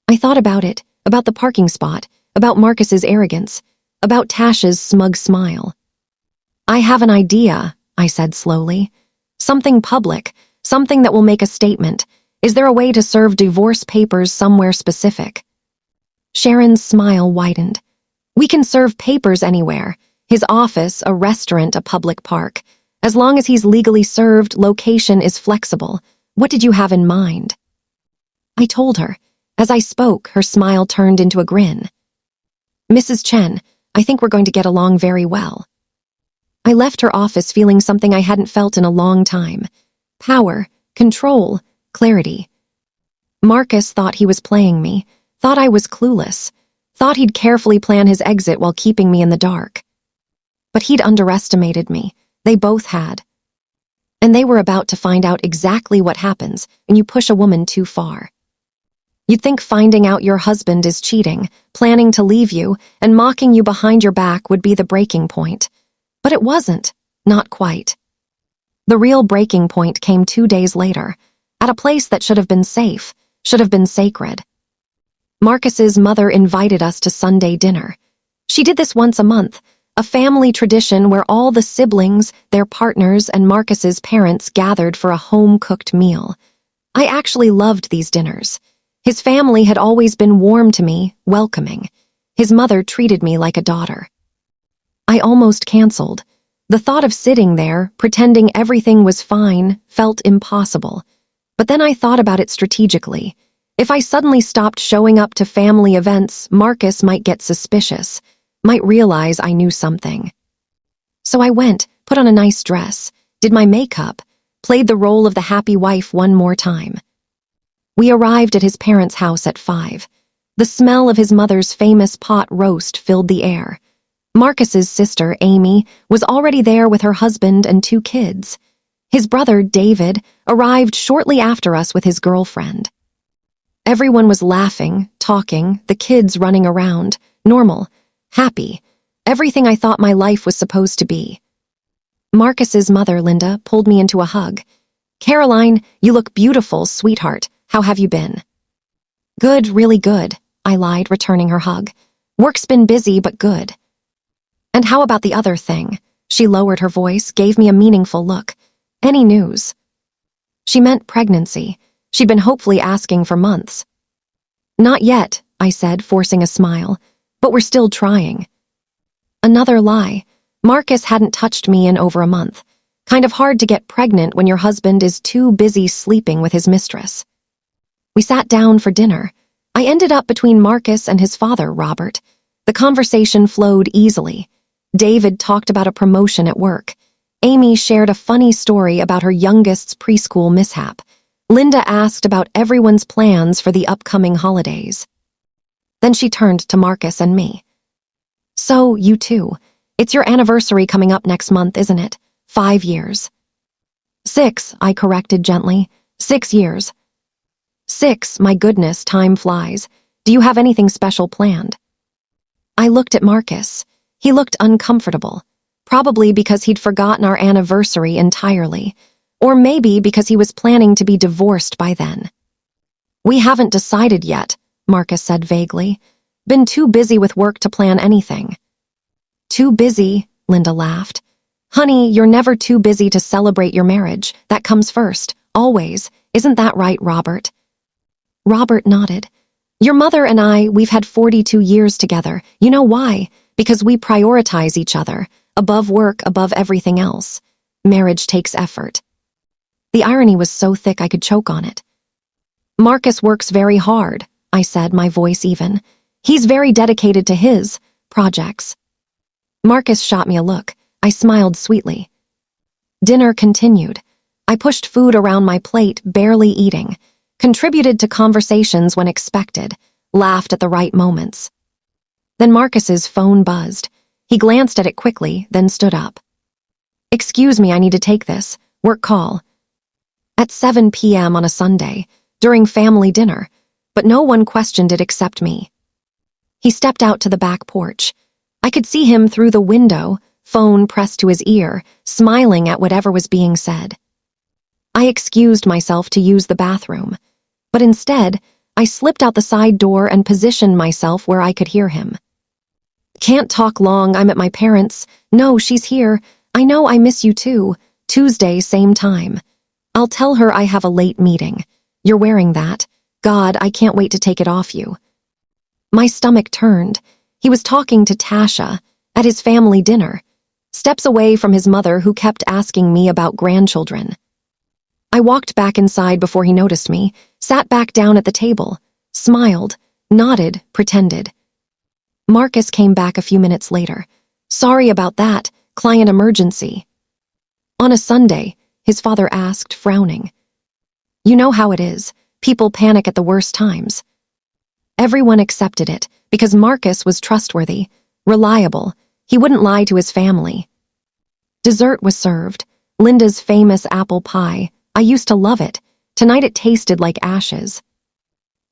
I thought about it, about the parking spot, about Marcus's arrogance, about Tasha's smug smile. I have an idea, I said slowly. Something public, something that will make a statement. Is there a way to serve divorce papers somewhere specific? Sharon's smile widened. We can serve papers anywhere. His office, a restaurant, a public park. As long as he's legally served, location is flexible. What did you have in mind? I told her. As I spoke, her smile turned into a grin. Mrs. Chen, I think we're going to get along very well. I left her office feeling something I hadn't felt in a long time. Power, control, clarity. Marcus thought he was playing me, thought I was clueless, thought he'd carefully plan his exit while keeping me in the dark. But he'd underestimated me. They both had. And they were about to find out exactly what happens when you push a woman too far. You'd think finding out your husband is cheating, planning to leave you, and mocking you behind your back would be the breaking point. But it wasn't. Not quite. The real breaking point came 2 days later, at a place that should have been safe, should have been sacred. Marcus's mother invited us to Sunday dinner. She did this once a month, a family tradition where all the siblings, their partners, and Marcus's parents gathered for a home-cooked meal. I actually loved these dinners. His family had always been warm to me, welcoming. His mother treated me like a daughter. I almost canceled. The thought of sitting there, pretending everything was fine, felt impossible. But then I thought about it strategically. If I suddenly stopped showing up to family events, Marcus might get suspicious, might realize I knew something. So I went, put on a nice dress, did my makeup, played the role of the happy wife one more time. We arrived at his parents' house at 5. The smell of his mother's famous pot roast filled the air. Marcus's sister, Amy, was already there with her husband and 2 kids. His brother, David, arrived shortly after us with his girlfriend. Everyone was laughing, talking, the kids running around, normal, happy, everything I thought my life was supposed to be. Marcus's mother, Linda, pulled me into a hug. Caroline, you look beautiful, sweetheart. How have you been? Good, really good, I lied, returning her hug. Work's been busy, but good. And how about the other thing? She lowered her voice, gave me a meaningful look. Any news? She meant pregnancy. She'd been hopefully asking for months. Not yet, I said, forcing a smile, but we're still trying. Another lie. Marcus hadn't touched me in over a month. Kind of hard to get pregnant when your husband is too busy sleeping with his mistress. We sat down for dinner. I ended up between Marcus and his father, Robert. The conversation flowed easily. David talked about a promotion at work. Amy shared a funny story about her youngest's preschool mishap. Linda asked about everyone's plans for the upcoming holidays. Then she turned to Marcus and me. So, you two, it's your anniversary coming up next month, isn't it? 5 years. 6, I corrected gently. 6 years. 6, my goodness, time flies. Do you have anything special planned? I looked at Marcus. He looked uncomfortable, probably because he'd forgotten our anniversary entirely, or maybe because he was planning to be divorced by then. We haven't decided yet, Marcus said vaguely. Been too busy with work to plan anything. Too busy, Linda laughed. Honey, you're never too busy to celebrate your marriage. That comes first, always. Isn't that right, Robert? Robert nodded. Your mother and we've had 42 years together. You know why? Because we prioritize each other, above work, above everything else. Marriage takes effort. The irony was so thick I could choke on it. Marcus works very hard, I said, my voice even. He's very dedicated to his projects. Marcus shot me a look. I smiled sweetly. Dinner continued. I pushed food around my plate, barely eating, contributed to conversations when expected, laughed at the right moments. Then Marcus's phone buzzed. He glanced at it quickly, then stood up. Excuse me, I need to take this. Work call. At 7 p.m. on a Sunday, during family dinner, but no one questioned it except me. He stepped out to the back porch. I could see him through the window, phone pressed to his ear, smiling at whatever was being said. I excused myself to use the bathroom, but instead, I slipped out the side door and positioned myself where I could hear him. Can't talk long, I'm at my parents'. No, she's here. I know I miss you too. Tuesday, same time. I'll tell her I have a late meeting. You're wearing that. God, I can't wait to take it off you. My stomach turned. He was talking to Tasha at his family dinner, steps away from his mother who kept asking me about grandchildren. I walked back inside before he noticed me, sat back down at the table, smiled, nodded, pretended. Marcus came back a few minutes later. Sorry about that, client emergency. On a Sunday, his father asked, frowning. You know how it is. People panic at the worst times. Everyone accepted it because Marcus was trustworthy, reliable. He wouldn't lie to his family. Dessert was served. Linda's famous apple pie. I used to love it. Tonight it tasted like ashes.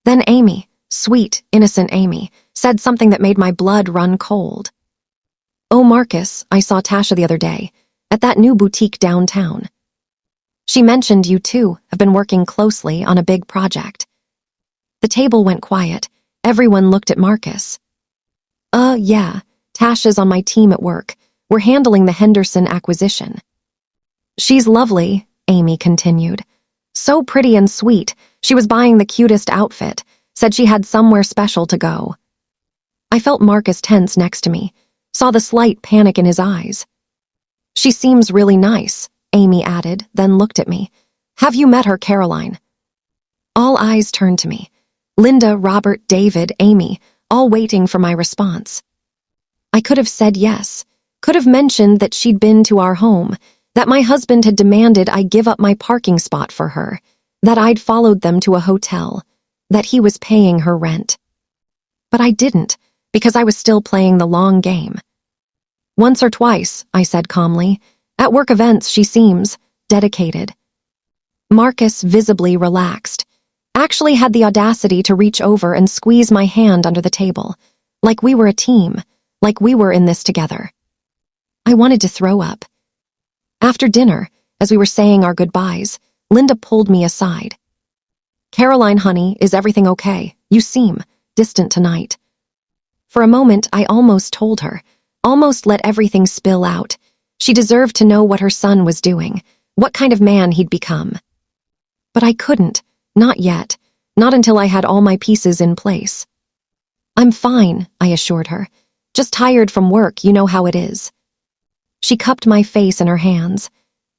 Then Amy, sweet, innocent Amy, said something that made my blood run cold. Oh, Marcus, I saw Tasha the other day, at that new boutique downtown. She mentioned you two have been working closely on a big project. The table went quiet. Everyone looked at Marcus. Yeah, Tasha's on my team at work. We're handling the Henderson acquisition. She's lovely, Amy continued. So pretty and sweet. She was buying the cutest outfit, said she had somewhere special to go. I felt Marcus tense next to me, saw the slight panic in his eyes. She seems really nice, Amy added, then looked at me. Have you met her, Caroline? All eyes turned to me. Linda, Robert, David, Amy, all waiting for my response. I could have said yes, could have mentioned that she'd been to our home, that my husband had demanded I give up my parking spot for her, that I'd followed them to a hotel, that he was paying her rent. But I didn't, because I was still playing the long game. Once or twice, I said calmly. At work events, she seems dedicated. Marcus visibly relaxed, actually had the audacity to reach over and squeeze my hand under the table, like we were a team, like we were in this together. I wanted to throw up. After dinner, as we were saying our goodbyes, Linda pulled me aside. Caroline, honey, is everything okay? You seem distant tonight. For a moment, I almost told her, almost let everything spill out. She deserved to know what her son was doing, what kind of man he'd become. But I couldn't, not yet, not until I had all my pieces in place. I'm fine, I assured her. Just tired from work, you know how it is. She cupped my face in her hands.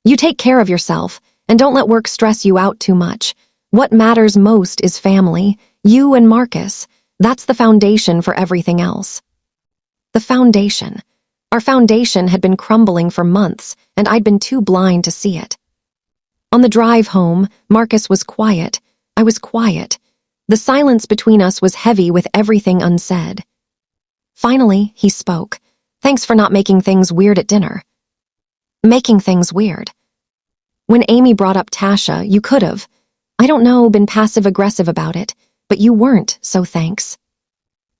You take care of yourself, and don't let work stress you out too much. What matters most is family, you and Marcus. That's the foundation for everything else. The foundation. Our foundation had been crumbling for months, and I'd been too blind to see it. On the drive home, Marcus was quiet. I was quiet. The silence between us was heavy with everything unsaid. Finally, he spoke. Thanks for not making things weird at dinner. Making things weird. When Amy brought up Tasha, you could have, I don't know, been passive-aggressive about it, but you weren't, so thanks.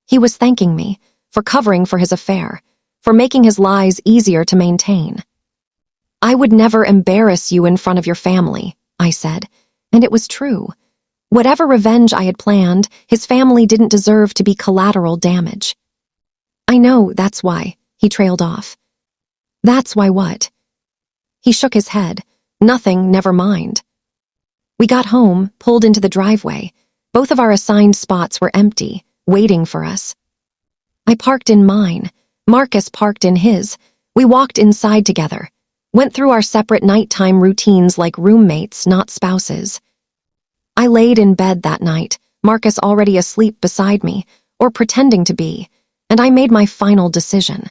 He was thanking me for covering for his affair, for making his lies easier to maintain. I would never embarrass you in front of your family, I said, and it was true. Whatever revenge I had planned, his family didn't deserve to be collateral damage. I know, that's why, he trailed off. That's why what? He shook his head. Nothing, never mind. We got home, pulled into the driveway. Both of our assigned spots were empty, waiting for us. I parked in mine. Marcus parked in his. We walked inside together. Went through our separate nighttime routines like roommates, not spouses. I laid in bed that night, Marcus already asleep beside me, or pretending to be, and I made my final decision.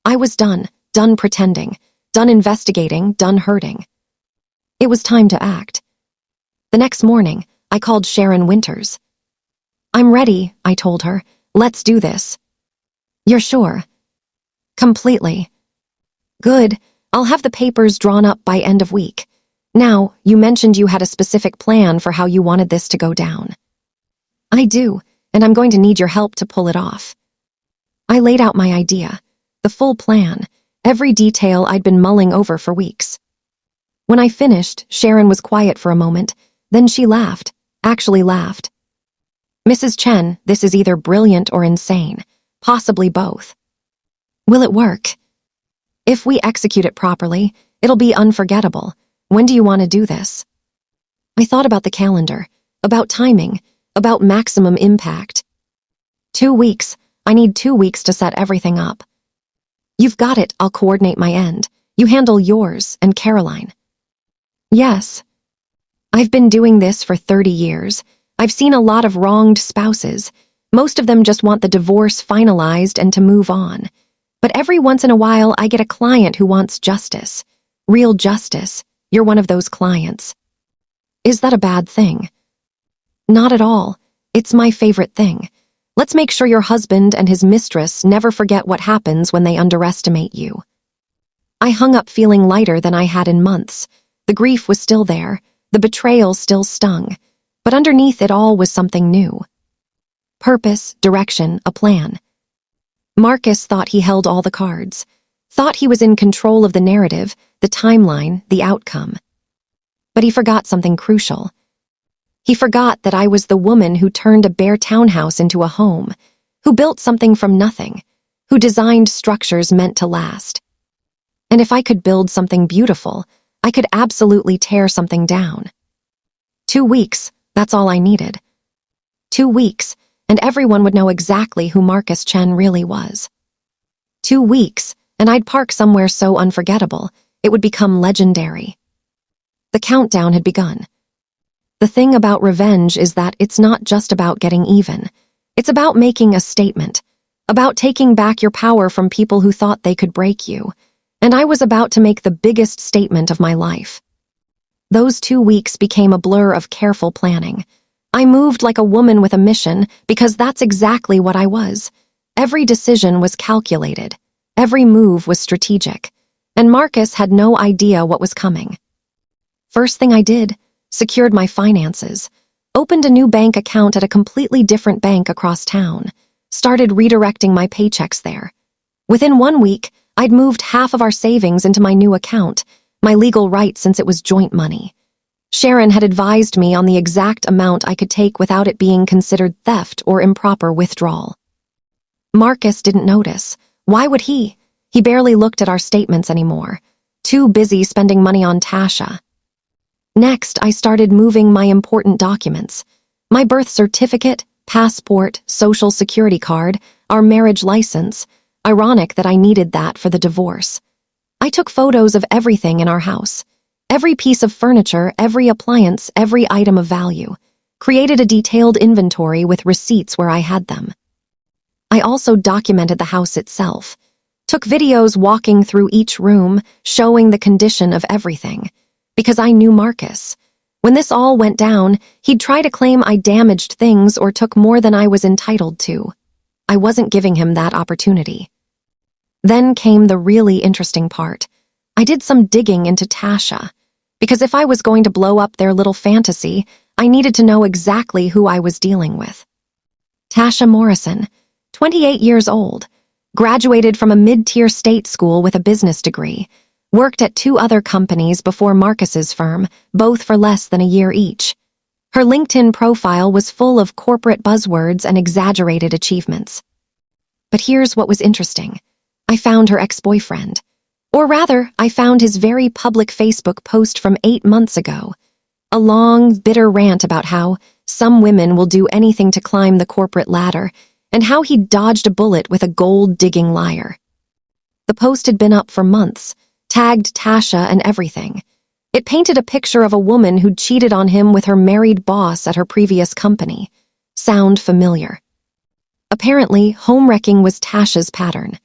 I was done pretending, done investigating, done hurting. It was time to act. The next morning, I called Sharon Winters. "I'm ready," I told her. "Let's do this." "You're sure?" "Completely." "Good. I'll have the papers drawn up by end of week. Now, you mentioned you had a specific plan for how you wanted this to go down." "I do, and I'm going to need your help to pull it off." I laid out my idea, the full plan, every detail I'd been mulling over for weeks. When I finished, Sharon was quiet for a moment, then she laughed, actually laughed. "Mrs. Chen, this is either brilliant or insane, possibly both." "Will it work?" "If we execute it properly, it'll be unforgettable. When do you want to do this?" I thought about the calendar, about timing, about maximum impact. 2 weeks. I need 2 weeks to set everything up. "You've got it, I'll coordinate my end. You handle yours, and Caroline." "Yes. I've been doing this for 30 years. I've seen a lot of wronged spouses. Most of them just want the divorce finalized and to move on. But every once in a while, I get a client who wants justice. Real justice. You're one of those clients." "Is that a bad thing?" "Not at all. It's my favorite thing. Let's make sure your husband and his mistress never forget what happens when they underestimate you." I hung up feeling lighter than I had in months. The grief was still there. The betrayal still stung. But underneath it all was something new. Purpose, direction, a plan. Marcus thought he held all the cards. Thought he was in control of the narrative, the timeline, the outcome. But he forgot something crucial. He forgot that I was the woman who turned a bare townhouse into a home, who built something from nothing, who designed structures meant to last. And if I could build something beautiful, I could absolutely tear something down. 2 weeks, that's all I needed. 2 weeks, and everyone would know exactly who Marcus Chen really was. 2 weeks, and I'd park somewhere so unforgettable, it would become legendary. The countdown had begun. The thing about revenge is that it's not just about getting even. It's about making a statement, about taking back your power from people who thought they could break you. And I was about to make the biggest statement of my life. Those 2 weeks became a blur of careful planning. I moved like a woman with a mission because that's exactly what I was. Every decision was calculated. Every move was strategic. And Marcus had no idea what was coming. First thing I did, secured my finances, opened a new bank account at a completely different bank across town, started redirecting my paychecks there. Within 1 week, I'd moved half of our savings into my new account, my legal right since it was joint money. Sharon had advised me on the exact amount I could take without it being considered theft or improper withdrawal. Marcus didn't notice. Why would he? He barely looked at our statements anymore. Too busy spending money on Tasha. Next, I started moving my important documents. My birth certificate, passport, social security card, our marriage license. Ironic that I needed that for the divorce. I took photos of everything in our house. Every piece of furniture, every appliance, every item of value. Created a detailed inventory with receipts where I had them. I also documented the house itself. Took videos walking through each room, showing the condition of everything. Because I knew Marcus. When this all went down, he'd try to claim I damaged things or took more than I was entitled to. I wasn't giving him that opportunity. Then came the really interesting part. I did some digging into Tasha. Because if I was going to blow up their little fantasy, I needed to know exactly who I was dealing with. Tasha Morrison, 28 years old, graduated from a mid-tier state school with a business degree, worked at 2 other companies before Marcus's firm, both for less than a year each. Her LinkedIn profile was full of corporate buzzwords and exaggerated achievements. But here's what was interesting. I found her ex-boyfriend. Or rather, I found his very public Facebook post from 8 months ago. A long, bitter rant about how some women will do anything to climb the corporate ladder, and how he dodged a bullet with a gold-digging liar. The post had been up for months, tagged Tasha and everything. It painted a picture of a woman who'd cheated on him with her married boss at her previous company. Sound familiar? Apparently, homewrecking was Tasha's pattern,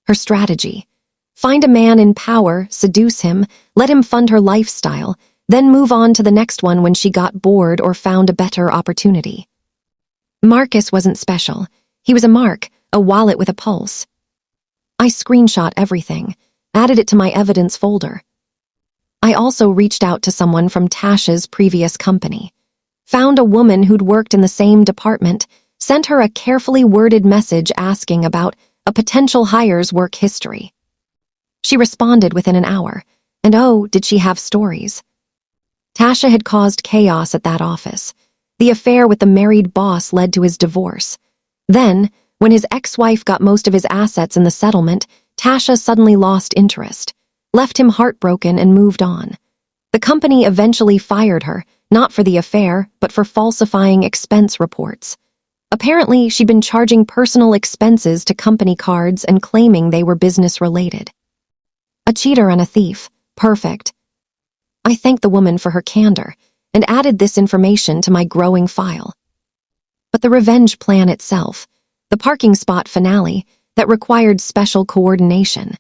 her strategy. Find a man in power, seduce him, let him fund her lifestyle, then move on to the next one when she got bored or found a better opportunity. Marcus wasn't special. He was a mark, a wallet with a pulse. I screenshot everything, added it to my evidence folder. I also reached out to someone from Tasha's previous company. Found a woman who'd worked in the same department, sent her a carefully worded message asking about a potential hire's work history. She responded within an hour, and oh, did she have stories. Tasha had caused chaos at that office. The affair with the married boss led to his divorce. Then, when his ex-wife got most of his assets in the settlement, Tasha suddenly lost interest, left him heartbroken and moved on. The company eventually fired her, not for the affair, but for falsifying expense reports. Apparently, she'd been charging personal expenses to company cards and claiming they were business-related. A cheater and a thief. Perfect. I thanked the woman for her candor and added this information to my growing file. But the revenge plan itself, the parking spot finale, that required special coordination.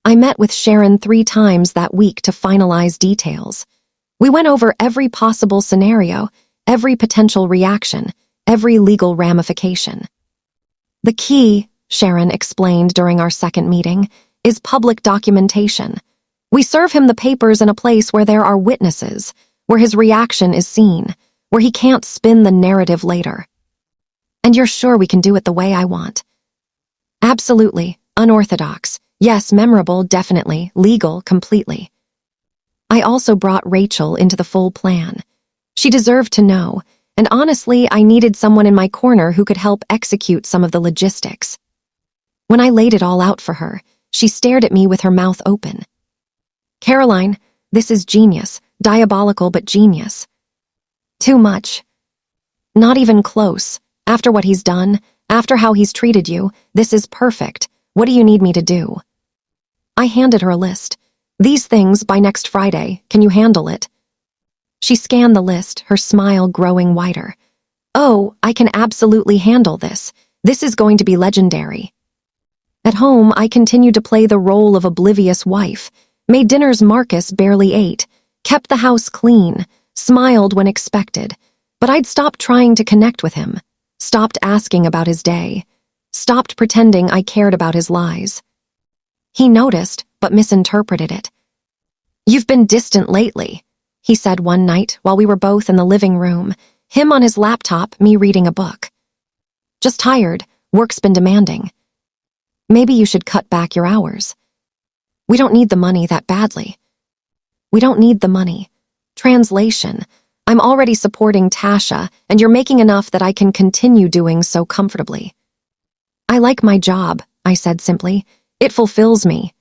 I met with Sharon 3 times that week to finalize details. We went over every possible scenario, every potential reaction, every legal ramification. The key, Sharon explained during our second meeting, is public documentation. We serve him the papers in a place where there are witnesses, where his reaction is seen, where he can't spin the narrative later. And you're sure we can do it the way I want? Absolutely. Unorthodox. Yes, memorable, definitely. Legal, completely. I also brought Rachel into the full plan. She deserved to know, and honestly, I needed someone in my corner who could help execute some of the logistics. When I laid it all out for her, she stared at me with her mouth open. Caroline, this is genius. Diabolical, but genius. Too much. Not even close. After what he's done, after how he's treated you, this is perfect. What do you need me to do? I handed her a list. These things by next Friday. Can you handle it? She scanned the list, her smile growing wider. Oh, I can absolutely handle this. This is going to be legendary. At home, I continued to play the role of oblivious wife, made dinners Marcus barely ate, kept the house clean, smiled when expected, but I'd stopped trying to connect with him, stopped asking about his day, stopped pretending I cared about his lies. He noticed, but misinterpreted it. You've been distant lately, he said one night while we were both in the living room, him on his laptop, me reading a book. Just tired, work's been demanding. Maybe you should cut back your hours. We don't need the money that badly. We don't need the money. Translation, I'm already supporting Tasha, and you're making enough that I can continue doing so comfortably. I like my job, I said simply. It fulfills me.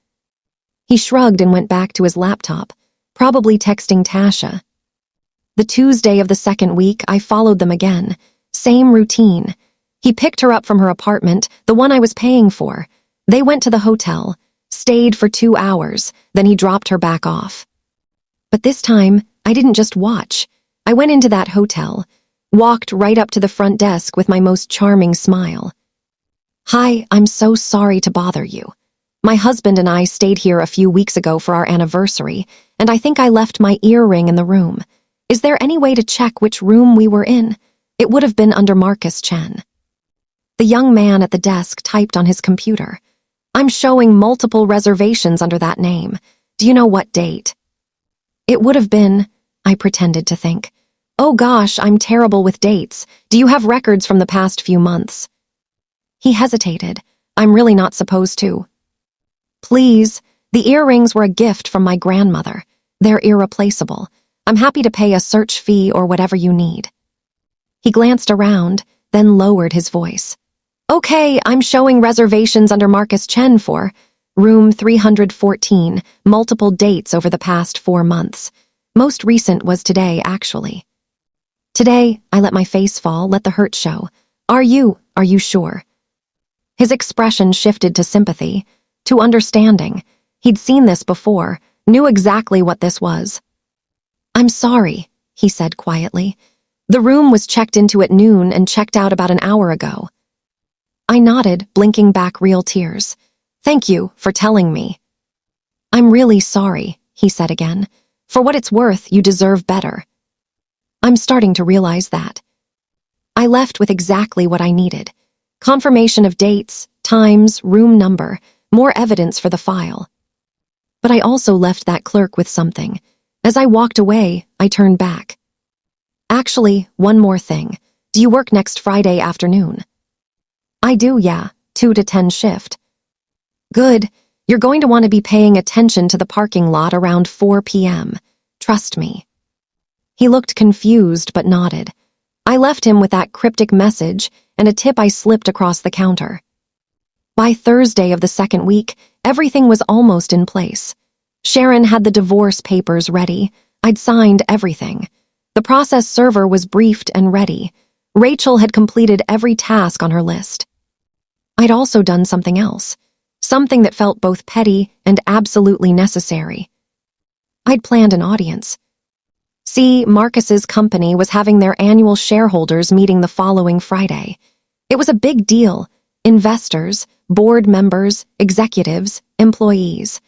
He shrugged and went back to his laptop, probably texting Tasha. The Tuesday of the second week, I followed them again. Same routine. He picked her up from her apartment, the one I was paying for. They went to the hotel, stayed for 2 hours, then he dropped her back off. But this time, I didn't just watch. I went into that hotel, walked right up to the front desk with my most charming smile. Hi, I'm so sorry to bother you. My husband and I stayed here a few weeks ago for our anniversary, and I think I left my earring in the room. Is there any way to check which room we were in? It would have been under Marcus Chen. The young man at the desk typed on his computer. I'm showing multiple reservations under that name. Do you know what date? It would have been, I pretended to think. Oh gosh, I'm terrible with dates. Do you have records from the past few months? He hesitated. I'm really not supposed to. Please, the earrings were a gift from my grandmother. They're irreplaceable. I'm happy to pay a search fee or whatever you need. He glanced around, then lowered his voice. Okay, I'm showing reservations under Marcus Chen for Room 314, multiple dates over the past 4 months. Most recent was today, actually. Today, I let my face fall, let the hurt show. Are you sure? His expression shifted to sympathy, to understanding. He'd seen this before, knew exactly what this was. I'm sorry, he said quietly. The room was checked into at noon and checked out about an hour ago. I nodded, blinking back real tears. Thank you for telling me. I'm really sorry, he said again. For what it's worth, you deserve better. I'm starting to realize that. I left with exactly what I needed. Confirmation of dates, times, room number, more evidence for the file. But I also left that clerk with something. As I walked away, I turned back. Actually, one more thing. Do you work next Friday afternoon? I do, yeah, 2 to 10 shift. Good. You're going to want to be paying attention to the parking lot around 4 p.m. Trust me. He looked confused but nodded. I left him with that cryptic message and a tip I slipped across the counter. By Thursday of the second week, everything was almost in place. Sharon had the divorce papers ready. I'd signed everything. The process server was briefed and ready. Rachel had completed every task on her list. I'd also done something else, something that felt both petty and absolutely necessary. I'd planned an audience. See, Marcus's company was having their annual shareholders meeting the following Friday. It was a big deal. Investors, board members, executives, employees.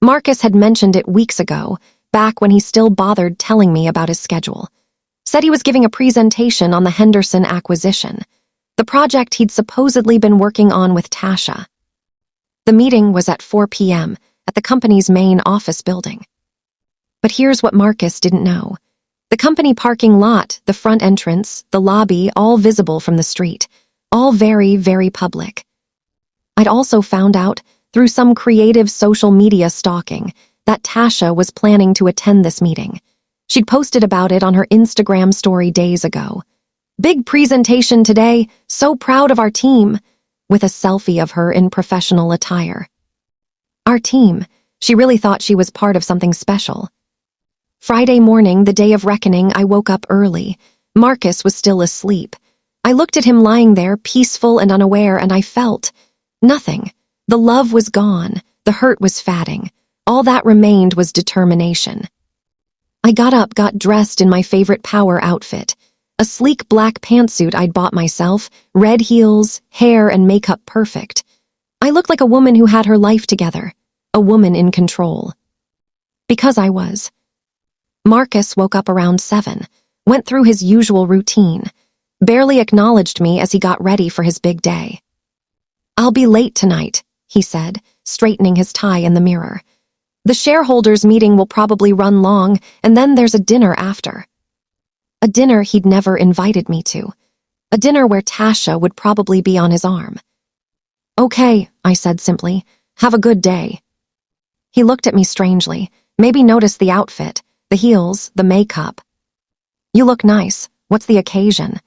Marcus had mentioned it weeks ago, back when he still bothered telling me about his schedule. Said he was giving a presentation on the Henderson acquisition, the project he'd supposedly been working on with Tasha. The meeting was at 4 p.m. at the company's main office building. But here's what Marcus didn't know. The company parking lot, the front entrance, the lobby, all visible from the street. All very, very public. I'd also found out, through some creative social media stalking, that Tasha was planning to attend this meeting. She'd posted about it on her Instagram story days ago. Big presentation today, so proud of our team, with a selfie of her in professional attire. Our team, she really thought she was part of something special. Friday morning, the day of reckoning, I woke up early. Marcus was still asleep. I looked at him lying there, peaceful and unaware, and I felt nothing. The love was gone. The hurt was fading. All that remained was determination. I got up, got dressed in my favorite power outfit. A sleek black pantsuit I'd bought myself, red heels, hair and makeup perfect. I looked like a woman who had her life together, a woman in control. Because I was. Marcus woke up around 7, went through his usual routine, barely acknowledged me as he got ready for his big day. I'll be late tonight, he said, straightening his tie in the mirror. The shareholders' meeting will probably run long, and then there's a dinner after. A dinner he'd never invited me to. A dinner where Tasha would probably be on his arm. Okay, I said simply. Have a good day. He looked at me strangely, maybe noticed the outfit, the heels, the makeup. You look nice. What's the occasion?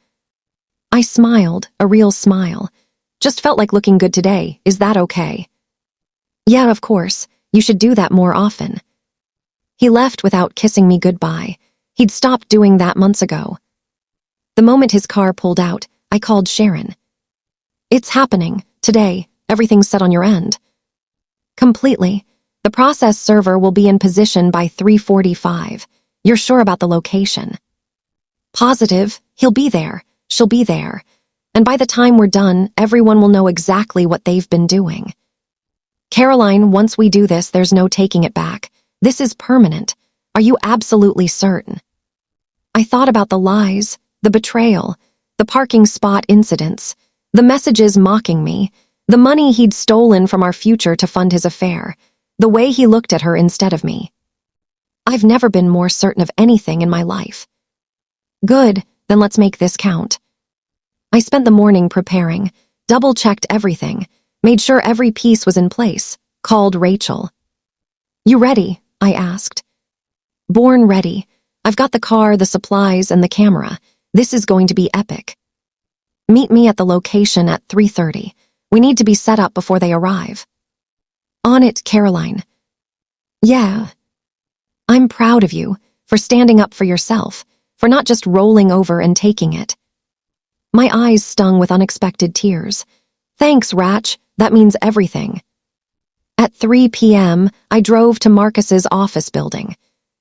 I smiled, a real smile. Just felt like looking good today. Is that okay? Yeah, of course. You should do that more often. He left without kissing me goodbye. He'd stopped doing that months ago. The moment his car pulled out, I called Sharon. It's happening. Today. Everything's set on your end. Completely. The process server will be in position by 3:45. You're sure about the location? Positive. He'll be there. She'll be there. And by the time we're done, everyone will know exactly what they've been doing. Caroline, once we do this, there's no taking it back. This is permanent. Are you absolutely certain? I thought about the lies, the betrayal, the parking spot incidents, the messages mocking me, the money he'd stolen from our future to fund his affair, the way he looked at her instead of me. I've never been more certain of anything in my life. Good, then let's make this count. I spent the morning preparing, double-checked everything, made sure every piece was in place, called Rachel. You ready? I asked. Born ready. I've got the car, the supplies, and the camera. This is going to be epic. Meet me at the location at 3:30. We need to be set up before they arrive. On it, Caroline. Yeah. I'm proud of you for standing up for yourself, for not just rolling over and taking it. My eyes stung with unexpected tears. Thanks, Ratch. That means everything. At 3 p.m., I drove to Marcus's office building.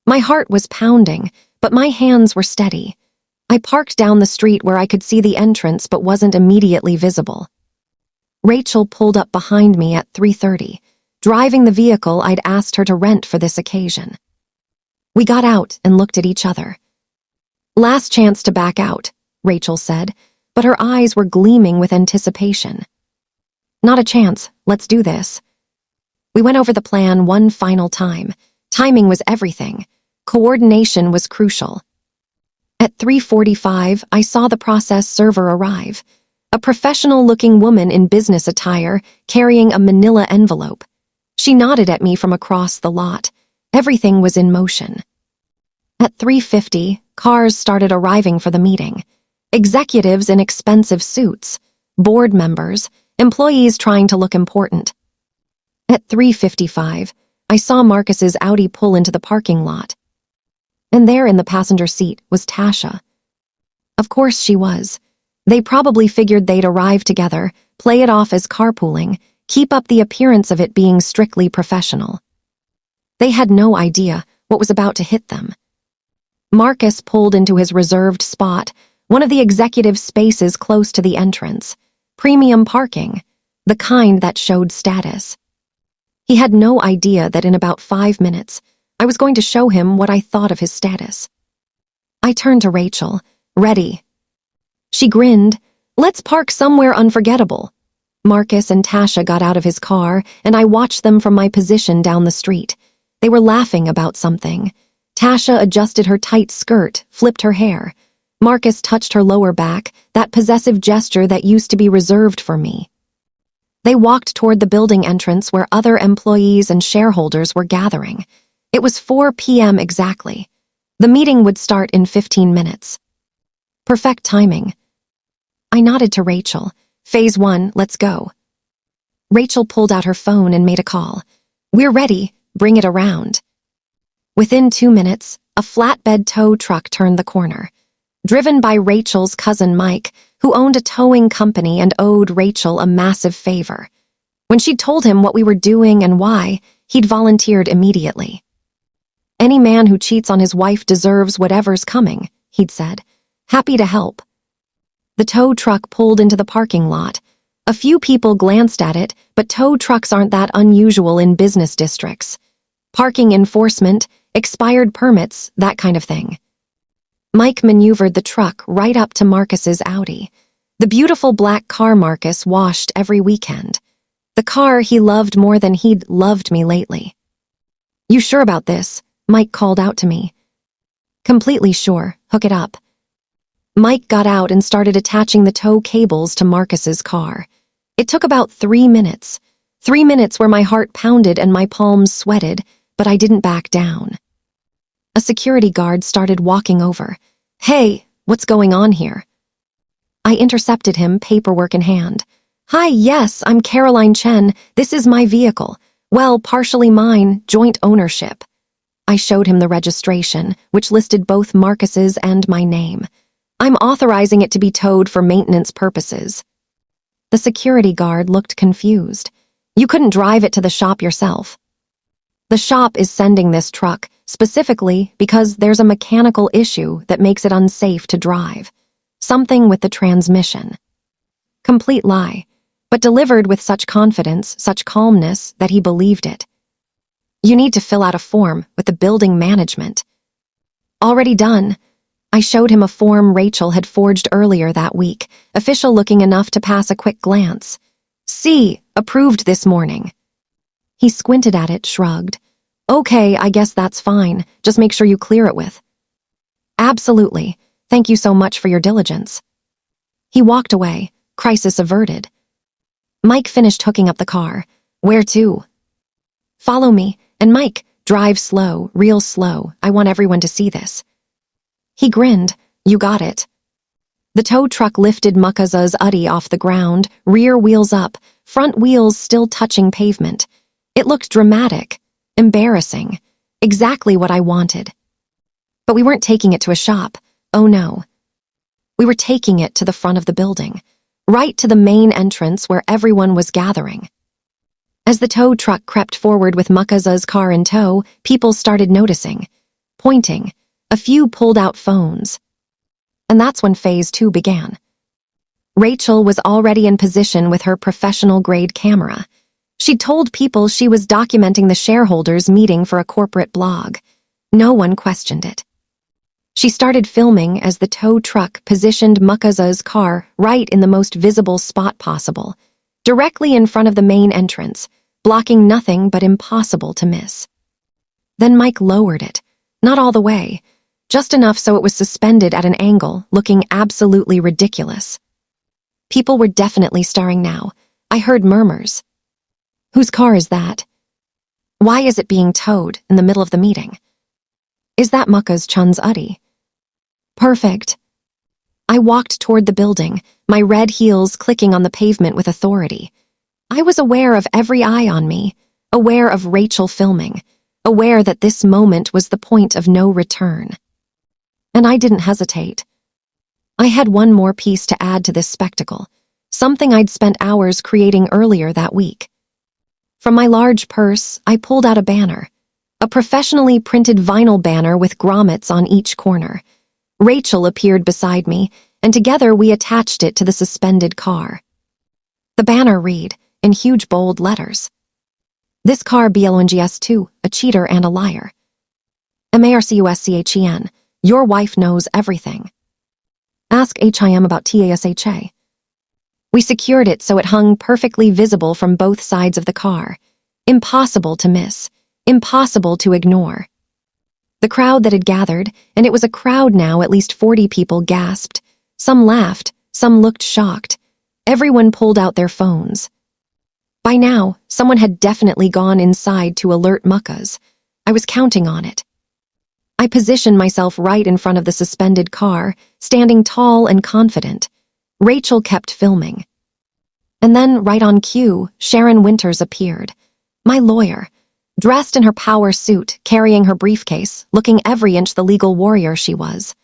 My heart was pounding, but my hands were steady. I parked down the street where I could see the entrance but wasn't immediately visible. Rachel pulled up behind me at 3:30, driving the vehicle I'd asked her to rent for this occasion. We got out and looked at each other. Last chance to back out, Rachel said, but her eyes were gleaming with anticipation. Not a chance, let's do this. We went over the plan one final time. Timing was everything. Coordination was crucial. At 3:45, I saw the process server arrive. A professional-looking woman in business attire, carrying a manila envelope. She nodded at me from across the lot. Everything was in motion. At 3:50, cars started arriving for the meeting. Executives in expensive suits, board members, employees trying to look important. At 3:55, I saw Marcus's Audi pull into the parking lot. And there in the passenger seat was Tasha. Of course she was. They probably figured they'd arrive together, play it off as carpooling, keep up the appearance of it being strictly professional. They had no idea what was about to hit them. Marcus pulled into his reserved spot, one of the executive spaces close to the entrance. Premium parking, the kind that showed status. He had no idea that in about 5 minutes, I was going to show him what I thought of his status. I turned to Rachel, ready. She grinned. Let's park somewhere unforgettable. Marcus and Tasha got out of his car, and I watched them from my position down the street. They were laughing about something. Tasha adjusted her tight skirt, flipped her hair. Marcus touched her lower back, that possessive gesture that used to be reserved for me. They walked toward the building entrance where other employees and shareholders were gathering. It was 4 p.m. exactly. The meeting would start in 15 minutes. Perfect timing. I nodded to Rachel. Phase 1, let's go. Rachel pulled out her phone and made a call. We're ready, bring it around. Within 2 minutes, a flatbed tow truck turned the corner. Driven by Rachel's cousin Mike, who owned a towing company and owed Rachel a massive favor. When she'd told him what we were doing and why, he'd volunteered immediately. Any man who cheats on his wife deserves whatever's coming, he'd said. Happy to help. The tow truck pulled into the parking lot. A few people glanced at it, but tow trucks aren't that unusual in business districts. Parking enforcement, expired permits, that kind of thing. Mike maneuvered the truck right up to Marcus's Audi. The beautiful black car Marcus washed every weekend. The car he loved more than he'd loved me lately. You sure about this? Mike called out to me. Completely sure. Hook it up. Mike got out and started attaching the tow cables to Marcus's car. It took about 3 minutes. 3 minutes where my heart pounded and my palms sweated, but I didn't back down. A security guard started walking over. Hey, what's going on here? I intercepted him, paperwork in hand. Hi, yes, I'm Caroline Chen. This is my vehicle. Well, partially mine, joint ownership. I showed him the registration, which listed both Marcus's and my name. I'm authorizing it to be towed for maintenance purposes. The security guard looked confused. You couldn't drive it to the shop yourself. The shop is sending this truck, specifically because there's a mechanical issue that makes it unsafe to drive. Something with the transmission. Complete lie, but delivered with such confidence, such calmness, that he believed it. You need to fill out a form with the building management. Already done. I showed him a form Rachel had forged earlier that week, official looking enough to pass a quick glance. See, approved this morning. He squinted at it, shrugged. Okay, I guess that's fine. Just make sure you clear it with. Absolutely. Thank you so much for your diligence. He walked away, crisis averted. Mike finished hooking up the car. Where to? Follow me, and Mike, drive slow, real slow. I want everyone to see this. He grinned. You got it. The tow truck lifted Mukaza's Audi off the ground, rear wheels up, front wheels still touching pavement. It looked dramatic, embarrassing, exactly what I wanted. But we weren't taking it to a shop. Oh no. We were taking it to the front of the building, right to the main entrance where everyone was gathering. As the tow truck crept forward with Makaza's car in tow, people started noticing, pointing. A few pulled out phones. And that's when phase 2 began. Rachel was already in position with her professional-grade camera. She'd told people she was documenting the shareholders' meeting for a corporate blog. No one questioned it. She started filming as the tow truck positioned Makaza's car right in the most visible spot possible, directly in front of the main entrance, blocking nothing but impossible to miss. Then Mike lowered it, not all the way, just enough so it was suspended at an angle, looking absolutely ridiculous. People were definitely staring now. I heard murmurs. Whose car is that? Why is it being towed in the middle of the meeting? Is that Maka's Chun's Uddy? Perfect. I walked toward the building, my red heels clicking on the pavement with authority. I was aware of every eye on me, aware of Rachel filming, aware that this moment was the point of no return. And I didn't hesitate. I had one more piece to add to this spectacle, something I'd spent hours creating earlier that week. From my large purse, I pulled out a banner, a professionally printed vinyl banner with grommets on each corner. Rachel appeared beside me, and together we attached it to the suspended car. The banner read, in huge bold letters, "This car belongs to a cheater and a liar. Marcuschen, your wife knows everything. Ask him about TASHA. We secured it so it hung perfectly visible from both sides of the car. Impossible to miss, impossible to ignore. The crowd that had gathered, and it was a crowd now, at least 40 people gasped. Some laughed, some looked shocked. Everyone pulled out their phones. By now, someone had definitely gone inside to alert Muckas. I was counting on it. I positioned myself right in front of the suspended car, standing tall and confident. Rachel kept filming. And then, right on cue, Sharon Winters appeared. My lawyer, dressed in her power suit, carrying her briefcase, looking every inch the legal warrior she was.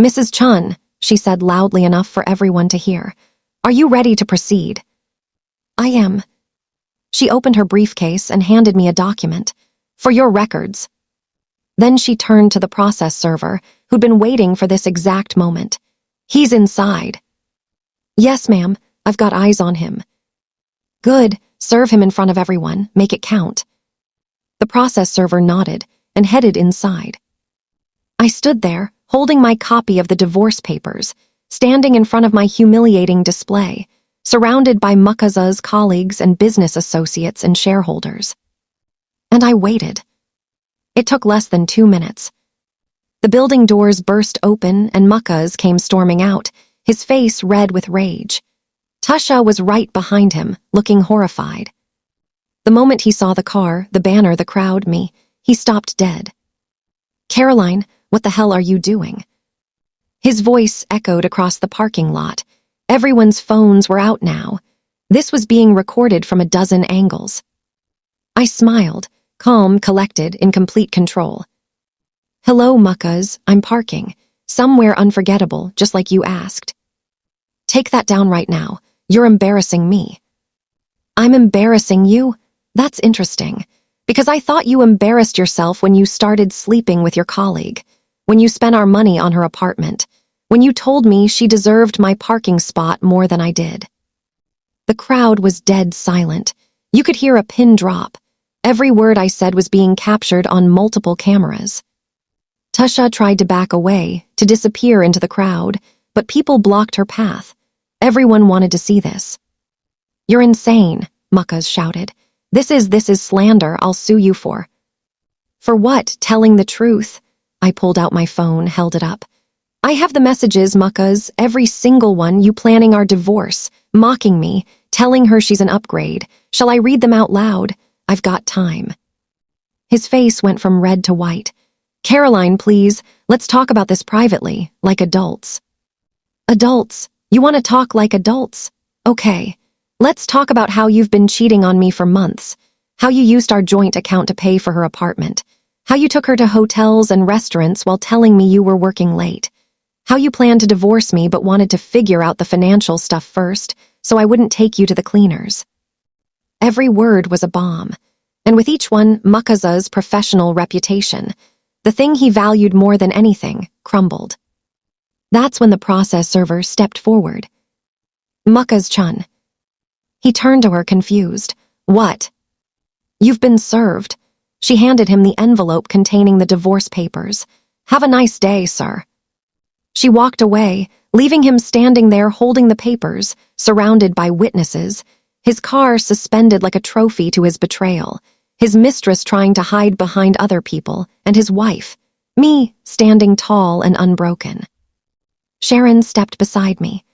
"Mrs. Chun," she said loudly enough for everyone to hear, "are you ready to proceed?" "I am." She opened her briefcase and handed me a document. "For your records." Then she turned to the process server, who'd been waiting for this exact moment. "He's inside." "Yes, ma'am. I've got eyes on him." "Good. Serve him in front of everyone. Make it count." The process server nodded and headed inside. I stood there, holding my copy of the divorce papers, standing in front of my humiliating display, surrounded by Mukaza's colleagues and business associates and shareholders. And I waited. It took less than 2 minutes. The building doors burst open and Mukaz came storming out, his face red with rage. Tusha was right behind him, looking horrified. The moment he saw the car, the banner, the crowd, me, he stopped dead. "Caroline, what the hell are you doing?" His voice echoed across the parking lot. Everyone's phones were out now. This was being recorded from a dozen angles. I smiled, calm, collected, in complete control. "Hello, Muckas, I'm parking. Somewhere unforgettable, just like you asked. Take that down right now. You're embarrassing me." "I'm embarrassing you? That's interesting. Because I thought you embarrassed yourself when you started sleeping with your colleague, when you spent our money on her apartment, when you told me she deserved my parking spot more than I did." The crowd was dead silent. You could hear a pin drop. Every word I said was being captured on multiple cameras. Tusha tried to back away, to disappear into the crowd, but people blocked her path. Everyone wanted to see this. "You're insane," Muckas shouted. This is slander I'll sue you for." "For what? Telling the truth?" I pulled out my phone, held it up. "I have the messages, Muckas, every single one, you planning our divorce, mocking me, telling her she's an upgrade. Shall I read them out loud? I've got time." His face went from red to white. "Caroline, please, let's talk about this privately, like adults." "Adults? You want to talk like adults? Okay. Let's talk about how you've been cheating on me for months. How you used our joint account to pay for her apartment. How you took her to hotels and restaurants while telling me you were working late. How you planned to divorce me but wanted to figure out the financial stuff first so I wouldn't take you to the cleaners. Every word was a bomb, and with each one, Mukaza's professional reputation, the thing he valued more than anything, crumbled. That's when the process server stepped forward. Mukaz-chun. He turned to her, confused. What? You've been served. She handed him the envelope containing the divorce papers. Have a nice day, sir. She walked away, leaving him standing there holding the papers, surrounded by witnesses, his car suspended like a trophy to his betrayal, his mistress trying to hide behind other people, and his wife, me, standing tall and unbroken. Sharon stepped beside me.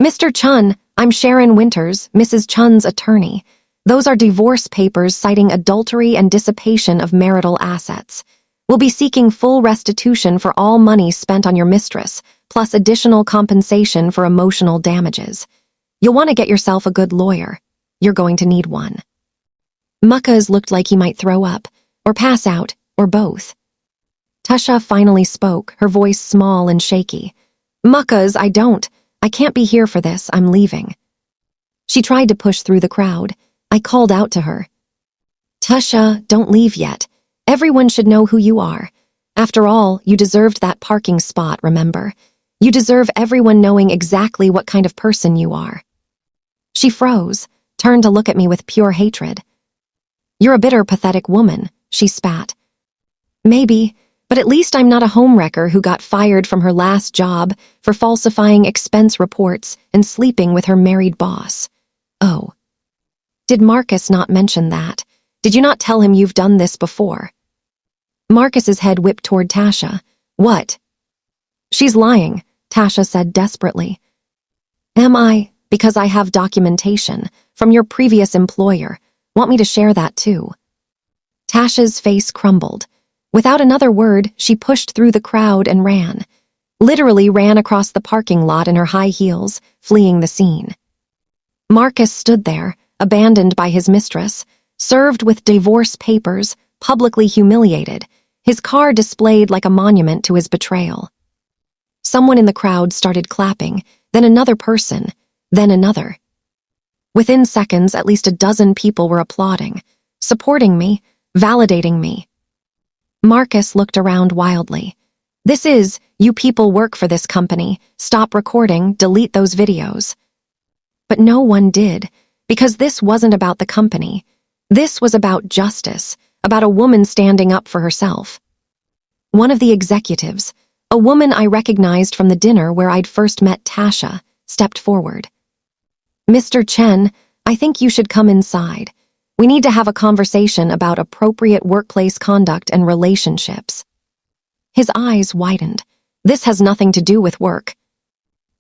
Mr. Chun, I'm Sharon Winters, Mrs. Chun's attorney. Those are divorce papers citing adultery and dissipation of marital assets. We'll be seeking full restitution for all money spent on your mistress, plus additional compensation for emotional damages. You'll want to get yourself a good lawyer. You're going to need one. Mukaz looked like he might throw up, or pass out, or both. Tasha finally spoke, her voice small and shaky. Mukaz, I can't be here for this, I'm leaving. She tried to push through the crowd. I called out to her. Tasha, don't leave yet. Everyone should know who you are. After all, you deserved that parking spot, remember? You deserve everyone knowing exactly what kind of person you are. She froze, turned to look at me with pure hatred. You're a bitter, pathetic woman, she spat. Maybe, but at least I'm not a homewrecker who got fired from her last job for falsifying expense reports and sleeping with her married boss. Oh. Did Marcus not mention that? Did you not tell him you've done this before? Marcus's head whipped toward Tasha. What? She's lying, Tasha said desperately. Am I? Because I have documentation from your previous employer. Want me to share that too? Tasha's face crumbled. Without another word, she pushed through the crowd and ran. Literally ran across the parking lot in her high heels, fleeing the scene. Marcus stood there, abandoned by his mistress, served with divorce papers, publicly humiliated, his car displayed like a monument to his betrayal. Someone in the crowd started clapping, then another person, then another. Within seconds, at least a dozen people were applauding, supporting me, validating me. Marcus looked around wildly. This is, you people work for this company, stop recording, delete those videos. But no one did, because this wasn't about the company. This was about justice, about a woman standing up for herself. One of the executives, a woman I recognized from the dinner where I'd first met Tasha, stepped forward. Mr. Chen, I think you should come inside. We need to have a conversation about appropriate workplace conduct and relationships. His eyes widened. This has nothing to do with work.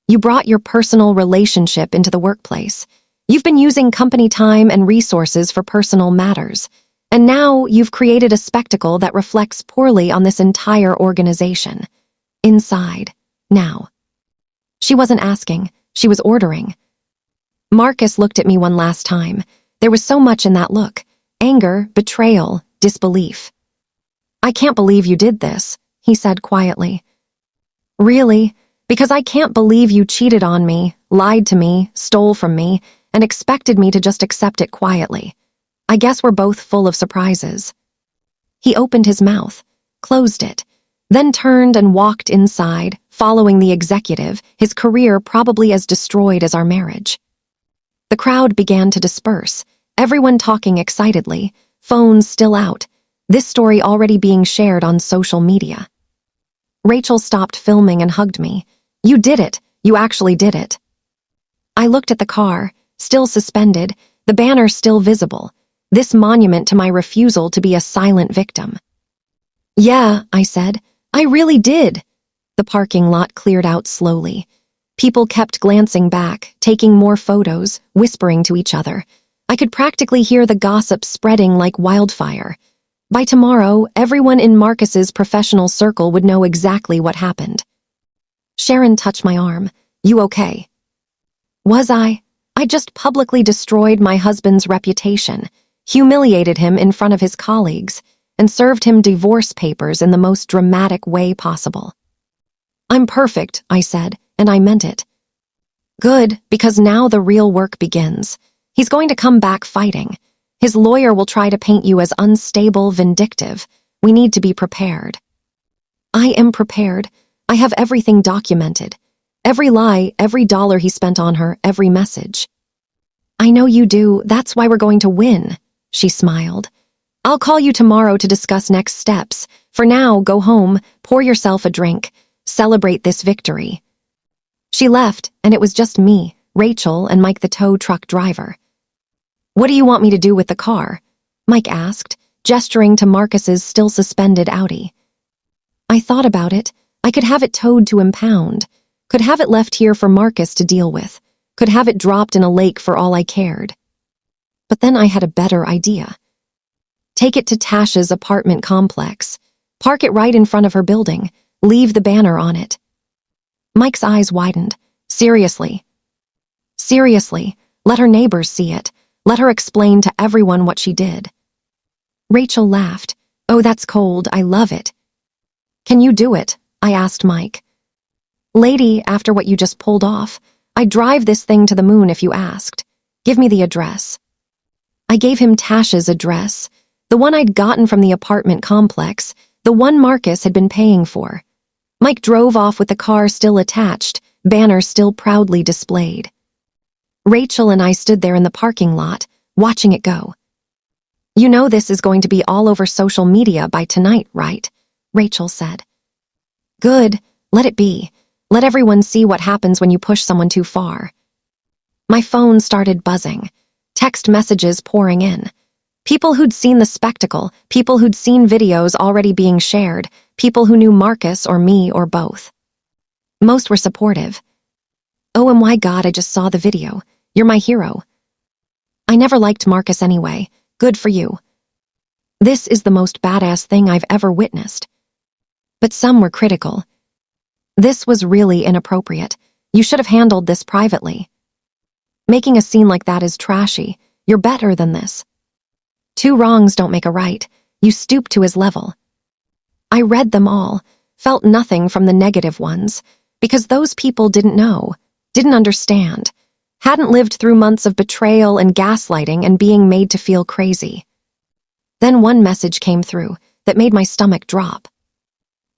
You brought your personal relationship into the workplace. You've been using company time and resources for personal matters. And now you've created a spectacle that reflects poorly on this entire organization. Inside. Now. She wasn't asking. She was ordering. Marcus looked at me one last time. There was so much in that look. Anger, betrayal, disbelief. I can't believe you did this, he said quietly. Really? Because I can't believe you cheated on me, lied to me, stole from me, and expected me to just accept it quietly. I guess we're both full of surprises. He opened his mouth, closed it, then turned and walked inside, following the executive, his career probably as destroyed as our marriage. The crowd began to disperse, everyone talking excitedly, phones still out, this story already being shared on social media. Rachel stopped filming and hugged me. You did it. You actually did it. I looked at the car, still suspended, the banner still visible, this monument to my refusal to be a silent victim. Yeah, I said, I really did. The parking lot cleared out slowly. People kept glancing back, taking more photos, whispering to each other. I could practically hear the gossip spreading like wildfire. By tomorrow, everyone in Marcus's professional circle would know exactly what happened. Sharon touched my arm. You okay? Was I? I just publicly destroyed my husband's reputation. humiliated him in front of his colleagues, and served him divorce papers in the most dramatic way possible. "I'm perfect," I said, and I meant it. "Good, because now the real work begins. He's going to come back fighting. His lawyer will try to paint you as unstable, vindictive. We need to be prepared." "I am prepared. I have everything documented. Every lie, every dollar he spent on her, every message." "I know you do. That's why we're going to win," she smiled. "I'll call you tomorrow to discuss next steps. For now, go home, pour yourself a drink, celebrate this victory." She left, and it was just me, Rachel, and Mike the tow truck driver. "What do you want me to do with the car?" Mike asked, gesturing to Marcus's still suspended Audi. I thought about it. I could have it towed to impound, could have it left here for Marcus to deal with, could have it dropped in a lake for all I cared. But then I had a better idea. Take it to Tasha's apartment complex, park it right in front of her building, leave the banner on it. Mike's eyes widened. Seriously. Seriously, let her neighbors see it. Let her explain to everyone what she did. Rachel laughed. "Oh, that's cold. I love it." "Can you do it?" I asked Mike. "Lady, after what you just pulled off, I'd drive this thing to the moon if you asked. Give me the address." I gave him Tasha's address, the one I'd gotten from the apartment complex, the one Marcus had been paying for. Mike drove off with the car still attached, banner still proudly displayed. Rachel and I stood there in the parking lot, watching it go. "You know this is going to be all over social media by tonight, right?" Rachel said. "Good, let it be. Let everyone see what happens when you push someone too far." My phone started buzzing, text messages pouring in. People who'd seen the spectacle, people who'd seen videos already being shared, people who knew Marcus or me or both. Most were supportive. "Oh, and my God, I just saw the video. You're my hero." "I never liked Marcus anyway. Good for you." "This is the most badass thing I've ever witnessed." But some were critical. "This was really inappropriate. You should have handled this privately. Making a scene like that is trashy. You're better than this. Two wrongs don't make a right. You stoop to his level." I read them all, felt nothing from the negative ones, because those people didn't know, didn't understand, hadn't lived through months of betrayal and gaslighting and being made to feel crazy. Then one message came through that made my stomach drop.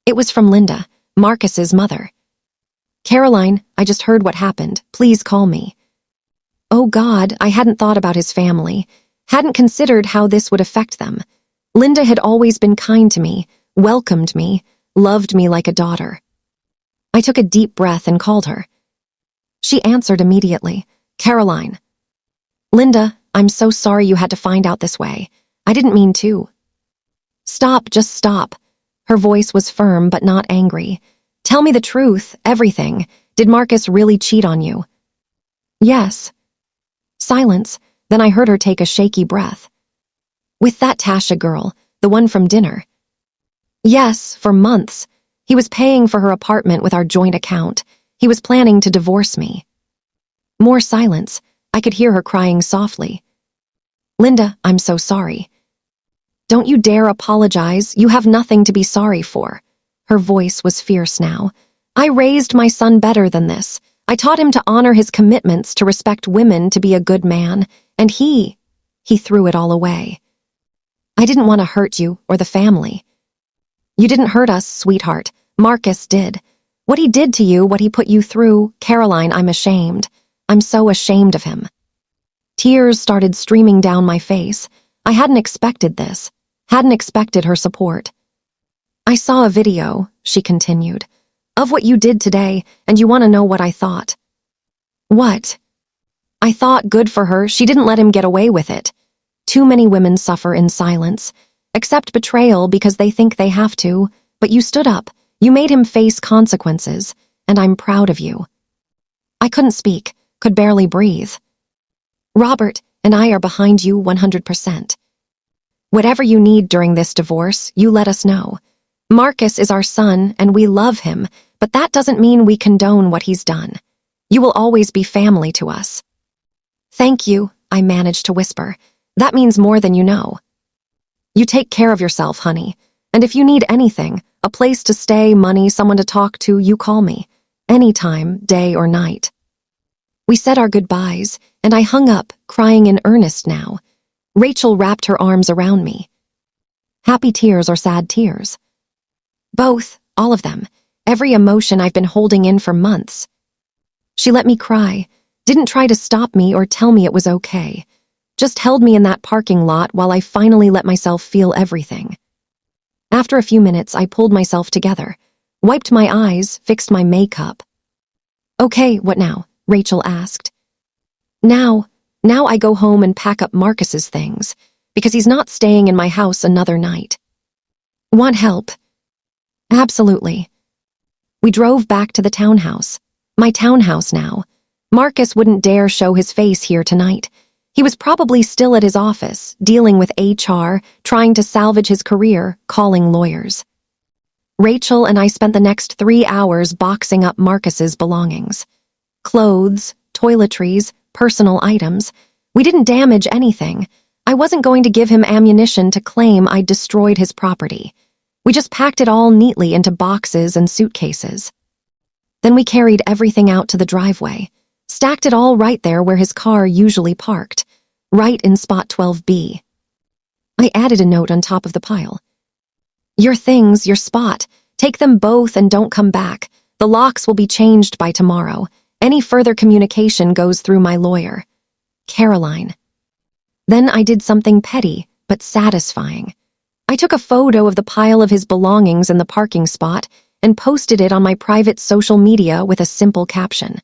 It was from Linda, Marcus's mother. "Caroline, I just heard what happened. Please call me." Oh God, I hadn't thought about his family, hadn't considered how this would affect them. Linda had always been kind to me, welcomed me, loved me like a daughter. I took a deep breath and called her. She answered immediately. "Caroline." "Linda, I'm so sorry you had to find out this way. I didn't mean to." "Stop, just stop." Her voice was firm but not angry. "Tell me the truth, everything. Did Marcus really cheat on you?" "Yes." Silence, then I heard her take a shaky breath. "With that Tasha girl, the one from dinner?" "Yes, for months. He was paying for her apartment with our joint account. He was planning to divorce me." More silence. I could hear her crying softly. "Linda, I'm so sorry." "Don't you dare apologize. You have nothing to be sorry for." Her voice was fierce now. "I raised my son better than this. I taught him to honor his commitments, to respect women, to be a good man, and he threw it all away. I didn't want to hurt you or the family." "You didn't hurt us, sweetheart. Marcus did. What he did to you, what he put you through, Caroline, I'm ashamed. I'm so ashamed of him." Tears started streaming down my face. I hadn't expected this, hadn't expected her support. "I saw a video," she continued, "of what you did today, and you want to know what I thought." "What?" "I thought, good for her, she didn't let him get away with it. Too many women suffer in silence, accept betrayal because they think they have to, but you stood up, you made him face consequences, and I'm proud of you." I couldn't speak, could barely breathe. "Robert and I are behind you 100%. Whatever you need during this divorce, you let us know. Marcus is our son, and we love him, but that doesn't mean we condone what he's done. You will always be family to us." "Thank you," I managed to whisper. That means more than you know. You take care of yourself, honey. And if you need anything, a place to stay, money, someone to talk to, you call me. Anytime, day or night. We said our goodbyes, and I hung up, crying in earnest now. Rachel wrapped her arms around me. Happy tears or sad tears? Both, all of them. Every emotion I've been holding in for months. She let me cry, didn't try to stop me or tell me it was okay. Just held me in that parking lot while I finally let myself feel everything. After a few minutes, I pulled myself together, wiped my eyes, fixed my makeup. Okay, what now? Rachel asked. Now I go home and pack up Marcus's things, because he's not staying in my house another night. Want help? Absolutely. We drove back to the townhouse. My townhouse now. Marcus wouldn't dare show his face here tonight. He was probably still at his office, dealing with HR, trying to salvage his career, calling lawyers. Rachel and I spent the next 3 hours boxing up Marcus's belongings. Clothes, toiletries, personal items. We didn't damage anything. I wasn't going to give him ammunition to claim I'd destroyed his property. We just packed it all neatly into boxes and suitcases. Then we carried everything out to the driveway, stacked it all right there where his car usually parked, right in spot 12B. I added a note on top of the pile. Your things, your spot. Take them both and don't come back. The locks will be changed by tomorrow. Any further communication goes through my lawyer. Caroline. Then I did something petty, but satisfying. I took a photo of the pile of his belongings in the parking spot and posted it on my private social media with a simple caption.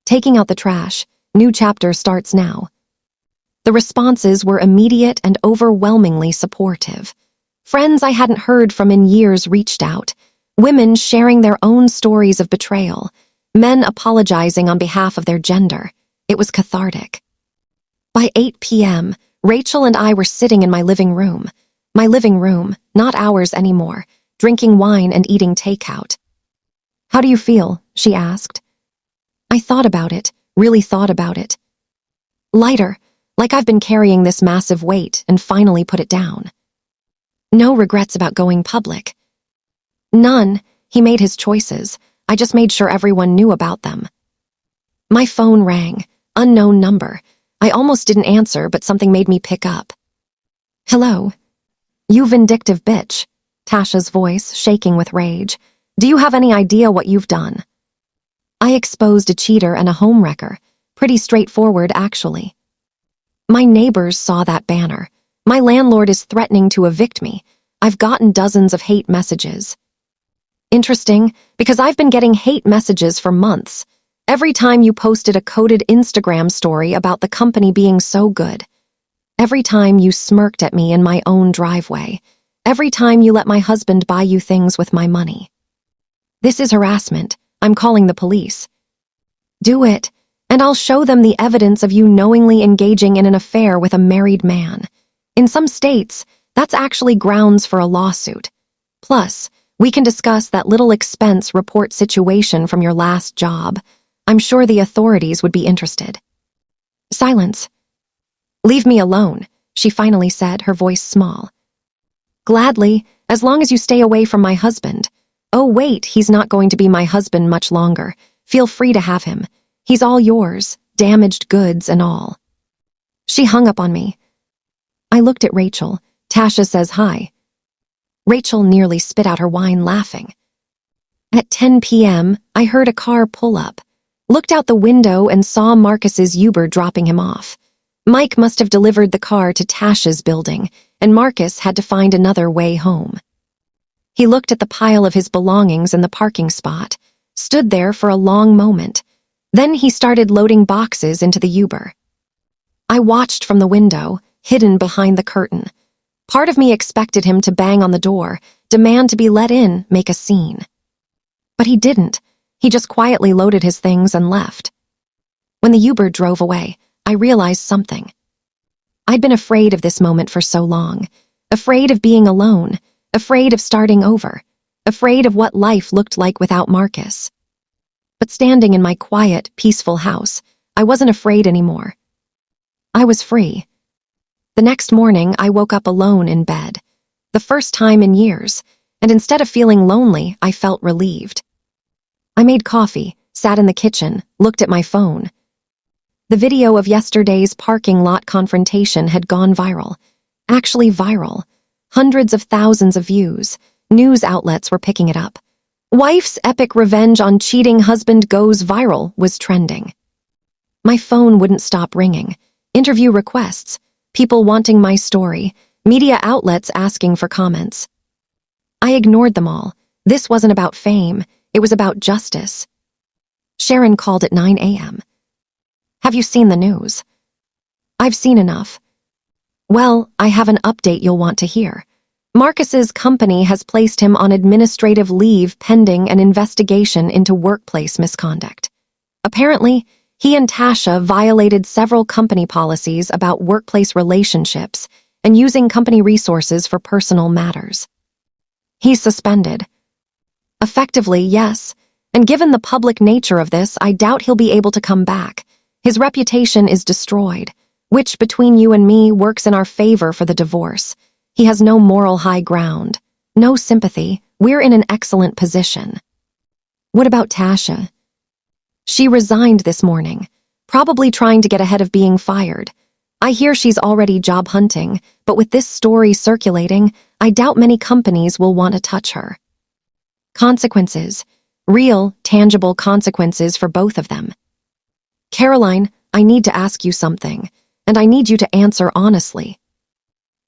Taking out the trash, new chapter starts now. The responses were immediate and overwhelmingly supportive. Friends I hadn't heard from in years reached out, women sharing their own stories of betrayal, men apologizing on behalf of their gender. It was cathartic. By 8 p.m., Rachel and I were sitting in my living room. My living room, not ours anymore, drinking wine and eating takeout. How do you feel? She asked. I thought about it, really thought about it. Lighter, like I've been carrying this massive weight and finally put it down. No regrets about going public. None. He made his choices. I just made sure everyone knew about them. My phone rang. Unknown number. I almost didn't answer, but something made me pick up. Hello. You vindictive bitch. Tasha's voice, shaking with rage. Do you have any idea what you've done? I exposed a cheater and a homewrecker. Pretty straightforward, actually. My neighbors saw that banner. My landlord is threatening to evict me. I've gotten dozens of hate messages. Interesting, because I've been getting hate messages for months. Every time you posted a coded Instagram story about the company being so good. Every time you smirked at me in my own driveway. Every time you let my husband buy you things with my money. This is harassment. I'm calling the police. Do it, and I'll show them the evidence of you knowingly engaging in an affair with a married man. In some states, that's actually grounds for a lawsuit. Plus, we can discuss that little expense report situation from your last job. I'm sure the authorities would be interested. Silence. Leave me alone, she finally said, her voice small. Gladly, as long as you stay away from my husband. Oh wait, he's not going to be my husband much longer. Feel free to have him. He's all yours, damaged goods and all. She hung up on me. I looked at Rachel. Tasha says hi. Rachel nearly spit out her wine laughing. At 10 p.m., I heard a car pull up, looked out the window and saw Marcus's Uber dropping him off. Mike must have delivered the car to Tasha's building, and Marcus had to find another way home. He looked at the pile of his belongings in the parking spot, stood there for a long moment. Then he started loading boxes into the Uber. I watched from the window, hidden behind the curtain. Part of me expected him to bang on the door, demand to be let in, make a scene. But he didn't. He just quietly loaded his things and left. When the Uber drove away, I realized something. I'd been afraid of this moment for so long, afraid of being alone, afraid of starting over, afraid of what life looked like without Marcus. But standing in my quiet, peaceful house, I wasn't afraid anymore. I was free. The next morning, I woke up alone in bed. The first time in years, and instead of feeling lonely, I felt relieved. I made coffee, sat in the kitchen, looked at my phone. The video of yesterday's parking lot confrontation had gone viral. Actually viral. Hundreds of thousands of views. News outlets were picking it up. Wife's epic revenge on cheating husband goes viral was trending. My phone wouldn't stop ringing. Interview requests, people wanting my story, media outlets asking for comments. I ignored them all. This wasn't about fame, it was about justice. Sharon called at 9 a.m. Have you seen the news? I've seen enough. Well, I have an update you'll want to hear. Marcus's company has placed him on administrative leave pending an investigation into workplace misconduct. Apparently, he and Tasha violated several company policies about workplace relationships and using company resources for personal matters. He's suspended. Effectively, yes, and given the public nature of this, I doubt he'll be able to come back. His reputation is destroyed, which, between you and me, works in our favor for the divorce. He has no moral high ground, no sympathy. We're in an excellent position. What about Tasha? She resigned this morning, probably trying to get ahead of being fired. I hear she's already job hunting, but with this story circulating, I doubt many companies will want to touch her. Consequences. Real, tangible consequences for both of them. Caroline, I need to ask you something, and I need you to answer honestly.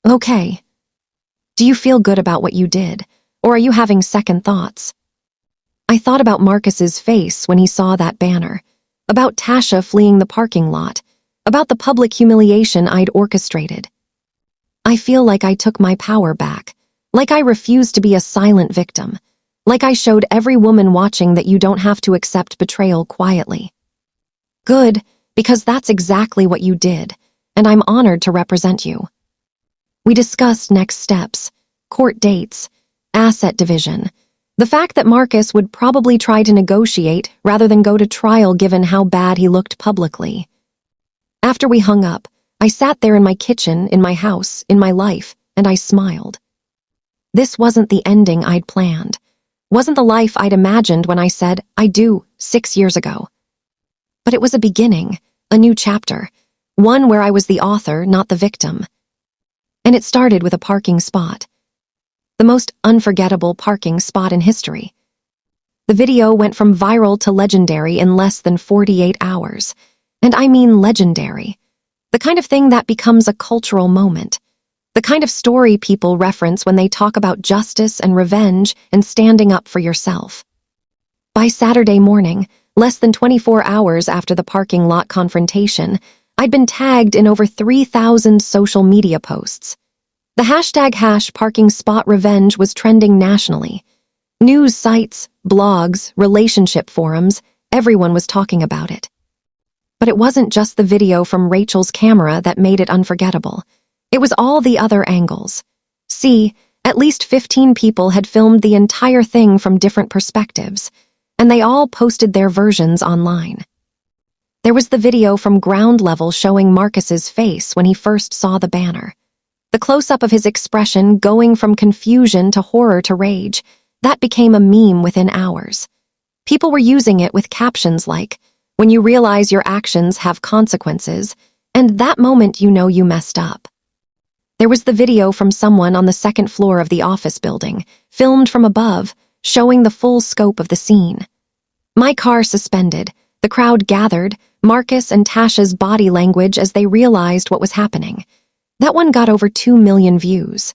Okay. Do you feel good about what you did, or are you having second thoughts? I thought about Marcus's face when he saw that banner, about Tasha fleeing the parking lot, about the public humiliation I'd orchestrated. I feel like I took my power back, like I refused to be a silent victim, like I showed every woman watching that you don't have to accept betrayal quietly. Good, because that's exactly what you did, and I'm honored to represent you. We discussed next steps, court dates, asset division, the fact that Marcus would probably try to negotiate rather than go to trial given how bad he looked publicly. After we hung up, I sat there in my kitchen, in my house, in my life, and I smiled. This wasn't the ending I'd planned, wasn't the life I'd imagined when I said, I do, 6 years ago. But it was a beginning, a new chapter, one where I was the author, not the victim. And it started with a parking spot. The most unforgettable parking spot in history. The video went from viral to legendary in less than 48 hours. And I mean legendary. The kind of thing that becomes a cultural moment. The kind of story people reference when they talk about justice and revenge and standing up for yourself. By Saturday morning, less than 24 hours after the parking lot confrontation, I'd been tagged in over 3,000 social media posts. The hashtag #ParkingSpotRevenge was trending nationally. News sites, blogs, relationship forums, everyone was talking about it. But it wasn't just the video from Rachel's camera that made it unforgettable. It was all the other angles. See, at least 15 people had filmed the entire thing from different perspectives, and they all posted their versions online. There was the video from ground level showing Marcus's face when he first saw the banner. The close-up of his expression going from confusion to horror to rage, that became a meme within hours. People were using it with captions like, when you realize your actions have consequences, and that moment you know you messed up. There was the video from someone on the second floor of the office building, filmed from above, showing the full scope of the scene. My car suspended, the crowd gathered, Marcus and Tasha's body language as they realized what was happening. That one got over 2 million views.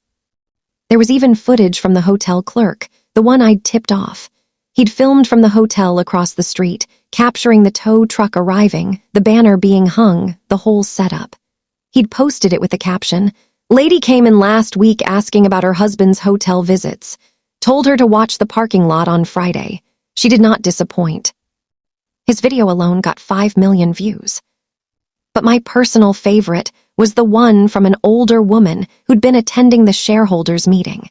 There was even footage from the hotel clerk, the one I'd tipped off. He'd filmed from the hotel across the street, capturing the tow truck arriving, the banner being hung, the whole setup. He'd posted it with the caption, "Lady came in last week asking about her husband's hotel visits. Told her to watch the parking lot on Friday. She did not disappoint." His video alone got 5 million views. But my personal favorite was the one from an older woman who'd been attending the shareholders' meeting.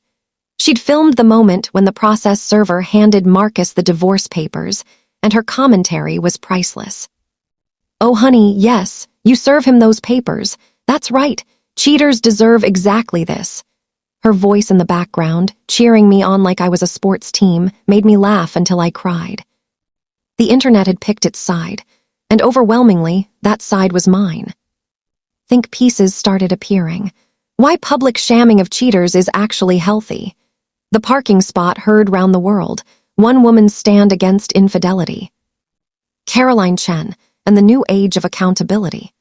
She'd filmed the moment when the process server handed Marcus the divorce papers, and her commentary was priceless. "Oh honey, yes, you serve him those papers. That's right. Cheaters deserve exactly this. Her voice in the background, cheering me on like I was a sports team, made me laugh until I cried. The internet had picked its side, and overwhelmingly, that side was mine. Think pieces started appearing. Why public shamming of cheaters is actually healthy. The parking spot heard round the world. One woman's stand against infidelity. Caroline Chen and the new age of accountability.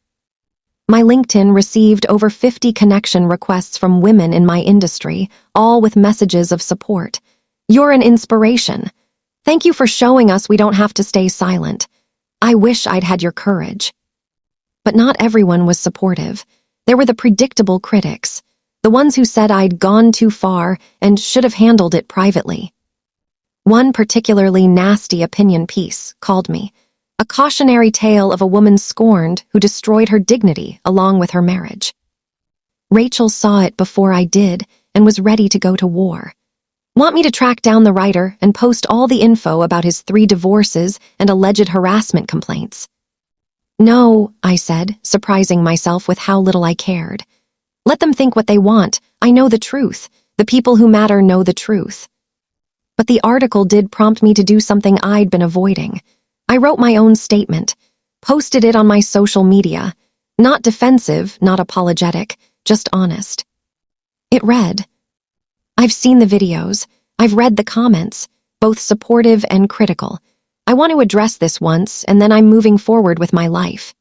My LinkedIn received over 50 connection requests from women in my industry, all with messages of support. You're an inspiration. Thank you for showing us we don't have to stay silent. I wish I'd had your courage. But not everyone was supportive. There were the predictable critics, the ones who said I'd gone too far and should have handled it privately. One particularly nasty opinion piece called me a cautionary tale of a woman scorned who destroyed her dignity along with her marriage. Rachel saw it before I did and was ready to go to war. Want me to track down the writer and post all the info about his 3 divorces and alleged harassment complaints? No, I said, surprising myself with how little I cared. Let them think what they want. I know the truth. The people who matter know the truth. But the article did prompt me to do something I'd been avoiding. I wrote my own statement, posted it on my social media. Not defensive, not apologetic, just honest. It read, I've seen the videos. I've read the comments, both supportive and critical. I want to address this once, and then I'm moving forward with my life.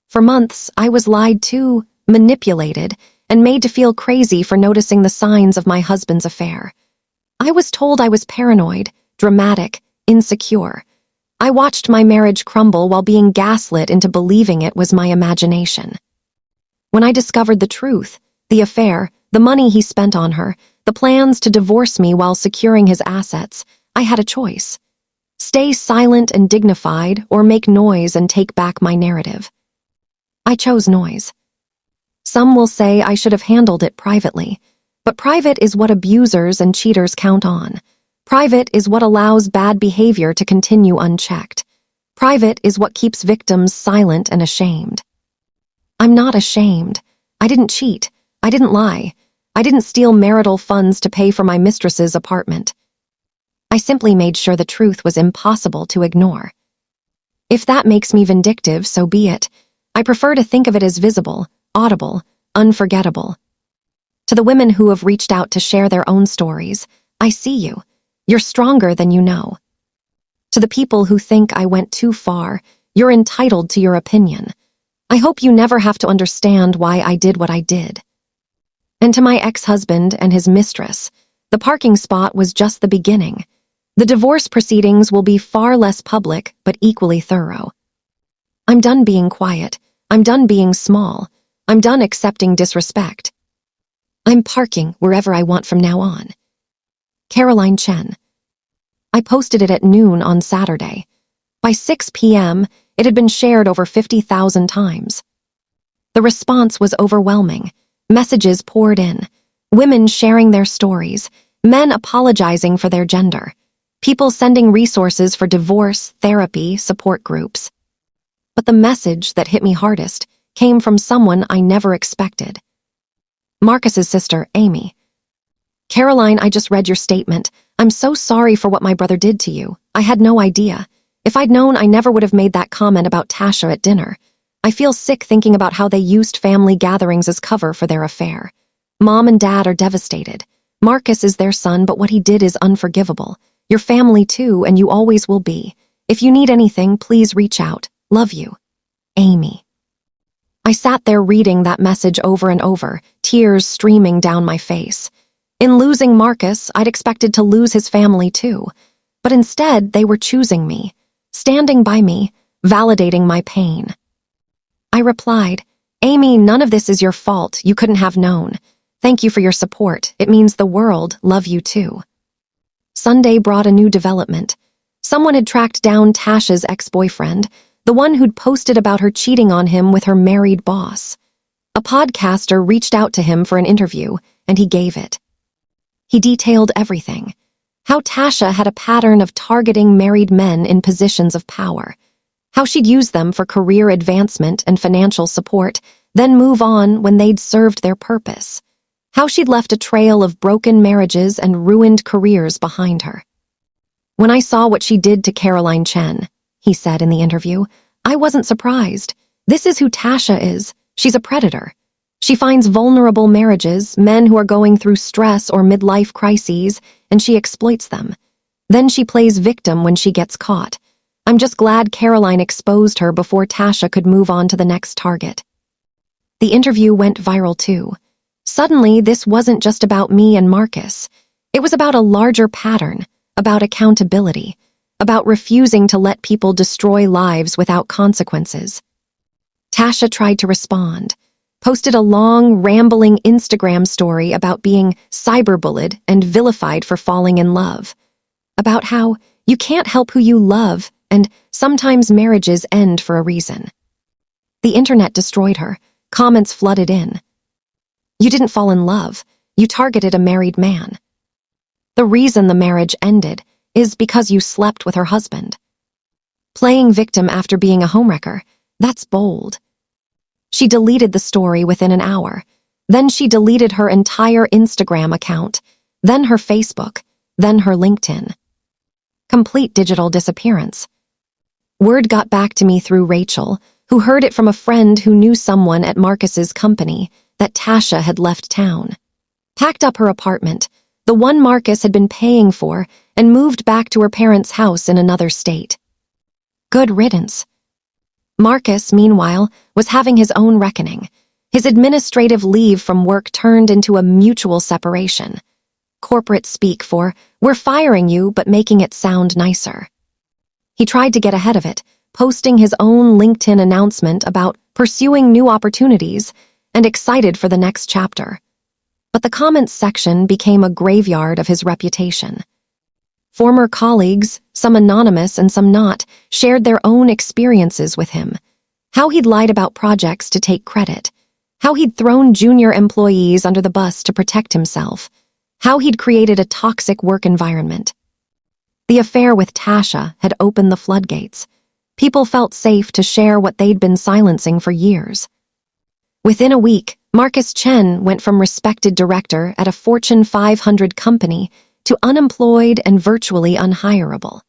For months, I was lied to, manipulated, and made to feel crazy for noticing the signs of my husband's affair. I was told I was paranoid, dramatic, insecure. I watched my marriage crumble while being gaslit into believing it was my imagination. When I discovered the truth, the affair, the money he spent on her, the plans to divorce me while securing his assets, I had a choice. Stay silent and dignified or make noise and take back my narrative. I chose noise. Some will say I should have handled it privately, but private is what abusers and cheaters count on. Private is what allows bad behavior to continue unchecked. Private is what keeps victims silent and ashamed. I'm not ashamed. I didn't cheat. I didn't lie. I didn't steal marital funds to pay for my mistress's apartment. I simply made sure the truth was impossible to ignore. If that makes me vindictive, so be it. I prefer to think of it as visible, audible, unforgettable. To the women who have reached out to share their own stories, I see you. You're stronger than you know. To the people who think I went too far, you're entitled to your opinion. I hope you never have to understand why I did what I did. And to my ex-husband and his mistress, the parking spot was just the beginning. The divorce proceedings will be far less public, but equally thorough. I'm done being quiet. I'm done being small. I'm done accepting disrespect. I'm parking wherever I want from now on. Caroline Chen. I posted it at noon on Saturday. By 6 p.m., it had been shared over 50,000 times. The response was overwhelming. Messages poured in. Women sharing their stories. Men apologizing for their gender. People sending resources for divorce, therapy, support groups. But the message that hit me hardest came from someone I never expected. Marcus's sister, Amy. Caroline, I just read your statement. I'm so sorry for what my brother did to you. I had no idea. If I'd known, I never would have made that comment about Tasha at dinner. I feel sick thinking about how they used family gatherings as cover for their affair. Mom and Dad are devastated. Marcus is their son, but what he did is unforgivable. Your family too, and you always will be. If you need anything, please reach out. Love you. Amy. I sat there reading that message over and over, tears streaming down my face. In losing Marcus, I'd expected to lose his family too. But instead, they were choosing me, standing by me, validating my pain. I replied, Amy, none of this is your fault. You couldn't have known. Thank you for your support. It means the world. Love you too. Sunday brought a new development. Someone had tracked down Tasha's ex-boyfriend, the one who'd posted about her cheating on him with her married boss. A podcaster reached out to him for an interview, and he gave it. He detailed everything. How Tasha had a pattern of targeting married men in positions of power. How she'd use them for career advancement and financial support, then move on when they'd served their purpose. How she'd left a trail of broken marriages and ruined careers behind her. "When I saw what she did to Caroline Chen," he said in the interview, "I wasn't surprised. This is who Tasha is. She's a predator. She finds vulnerable marriages, men who are going through stress or midlife crises, and she exploits them. Then she plays victim when she gets caught. I'm just glad Caroline exposed her before Tasha could move on to the next target." The interview went viral too. Suddenly, this wasn't just about me and Marcus. It was about a larger pattern, about accountability, about refusing to let people destroy lives without consequences. Tasha tried to respond, posted a long, rambling Instagram story about being cyberbullied and vilified for falling in love, about how you can't help who you love and sometimes marriages end for a reason. The internet destroyed her. Comments flooded in. "You didn't fall in love. You targeted a married man. The reason the marriage ended is because you slept with her husband. Playing victim after being a homewrecker, that's bold." She deleted the story within an hour. Then she deleted her entire Instagram account, then her Facebook, then her LinkedIn. Complete digital disappearance. Word got back to me through Rachel, who heard it from a friend who knew someone at Marcus's company, that Tasha had left town, packed up her apartment, the one Marcus had been paying for, and moved back to her parents' house in another state. Good riddance. Marcus, meanwhile, was having his own reckoning. His administrative leave from work turned into a mutual separation. Corporate speak for, "We're firing you, but making it sound nicer." He tried to get ahead of it, posting his own LinkedIn announcement about pursuing new opportunities and excited for the next chapter. But the comments section became a graveyard of his reputation. Former colleagues, some anonymous and some not, shared their own experiences with him. How he'd lied about projects to take credit. How he'd thrown junior employees under the bus to protect himself. How he'd created a toxic work environment. The affair with Tasha had opened the floodgates. People felt safe to share what they'd been silencing for years. Within a week, Marcus Chen went from respected director at a Fortune 500 company to unemployed and virtually unhireable.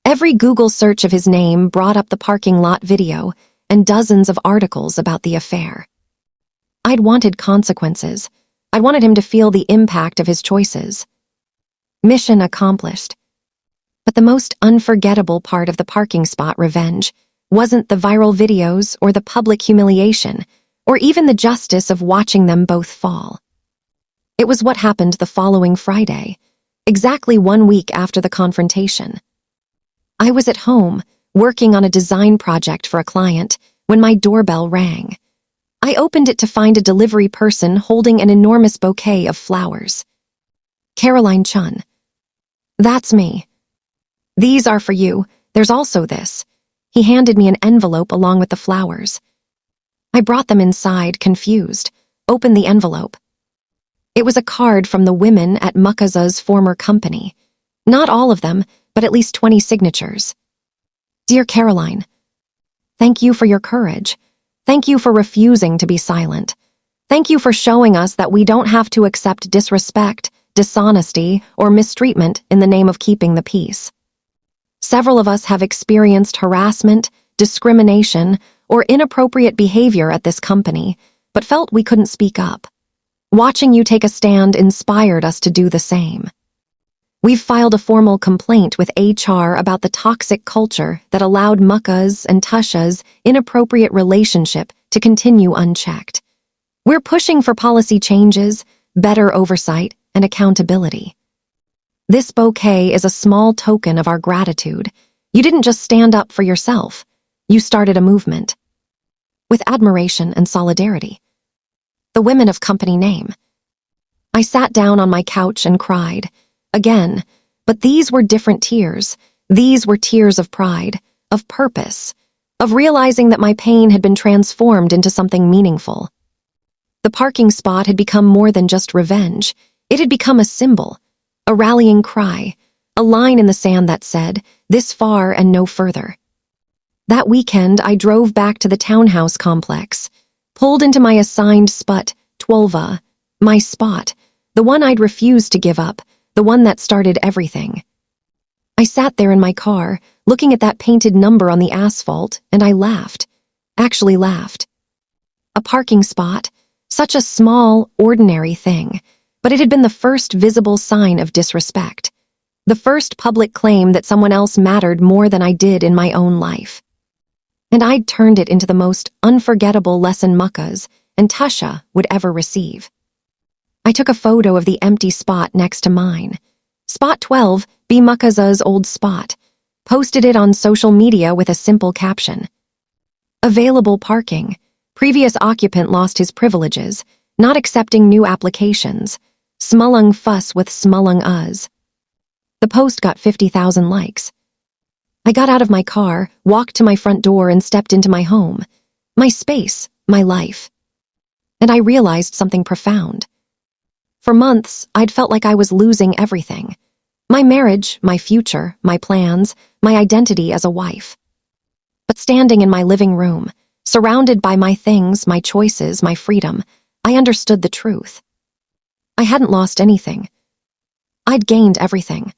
Every Google search of his name brought up the parking lot video and dozens of articles about the affair. I'd wanted consequences. I'd wanted him to feel the impact of his choices. Mission accomplished. But the most unforgettable part of the parking spot revenge wasn't the viral videos or the public humiliation, or even the justice of watching them both fall. It was what happened the following Friday, exactly 1 week after the confrontation. I was at home, working on a design project for a client, when my doorbell rang. I opened it to find a delivery person holding an enormous bouquet of flowers. "Caroline Chun." "That's me." "These are for you. There's also this." He handed me an envelope along with the flowers. I brought them inside, confused, opened the envelope. It was a card from the women at Mukaza's former company. Not all of them, but at least 20 signatures. "Dear Caroline, thank you for your courage. Thank you for refusing to be silent. Thank you for showing us that we don't have to accept disrespect, dishonesty, or mistreatment in the name of keeping the peace. Several of us have experienced harassment, discrimination, or inappropriate behavior at this company, but felt we couldn't speak up. Watching you take a stand inspired us to do the same. We've filed a formal complaint with HR about the toxic culture that allowed Muka's and Tasha's inappropriate relationship to continue unchecked. We're pushing for policy changes, better oversight, and accountability. This bouquet is a small token of our gratitude. You didn't just stand up for yourself. You started a movement. With admiration and solidarity. The women of company name." I sat down on my couch and cried. Again, but these were different tears. These were tears of pride, of purpose, of realizing that my pain had been transformed into something meaningful. The parking spot had become more than just revenge. It had become a symbol, a rallying cry, a line in the sand that said, "This far and no further." That weekend, I drove back to the townhouse complex. Pulled into my assigned spot, 12, my spot, the one I'd refused to give up, the one that started everything. I sat there in my car, looking at that painted number on the asphalt, and I laughed. Actually laughed. A parking spot, such a small, ordinary thing, but it had been the first visible sign of disrespect. The first public claim that someone else mattered more than I did in my own life. And I'd turned it into the most unforgettable lesson Muckas and Tasha would ever receive. I took a photo of the empty spot next to mine. Spot 12, be Muckasa's old spot. Posted it on social media with a simple caption. Available parking. Previous occupant lost his privileges, not accepting new applications. Smulung fuss with smulung us. The post got 50,000 likes. I got out of my car, walked to my front door, and stepped into my home. My space, my life. And I realized something profound. For months, I'd felt like I was losing everything. My marriage, my future, my plans, my identity as a wife. But standing in my living room, surrounded by my things, my choices, my freedom, I understood the truth. I hadn't lost anything. I'd gained everything.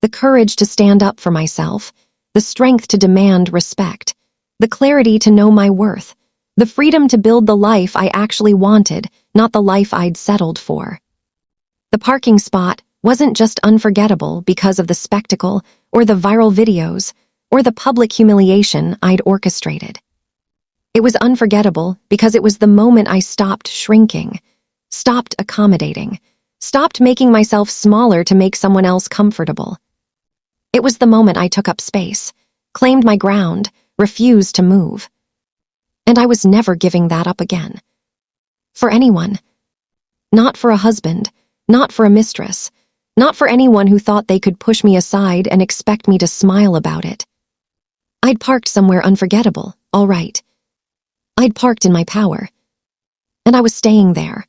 The courage to stand up for myself, the strength to demand respect, the clarity to know my worth, the freedom to build the life I actually wanted, not the life I'd settled for. The parking spot wasn't just unforgettable because of the spectacle or the viral videos or the public humiliation I'd orchestrated. It was unforgettable because it was the moment I stopped shrinking, stopped accommodating, stopped making myself smaller to make someone else comfortable. It was the moment I took up space, claimed my ground, refused to move. And I was never giving that up again. For anyone. Not for a husband, not for a mistress, not for anyone who thought they could push me aside and expect me to smile about it. I'd parked somewhere unforgettable, all right. I'd parked in my power. And I was staying there,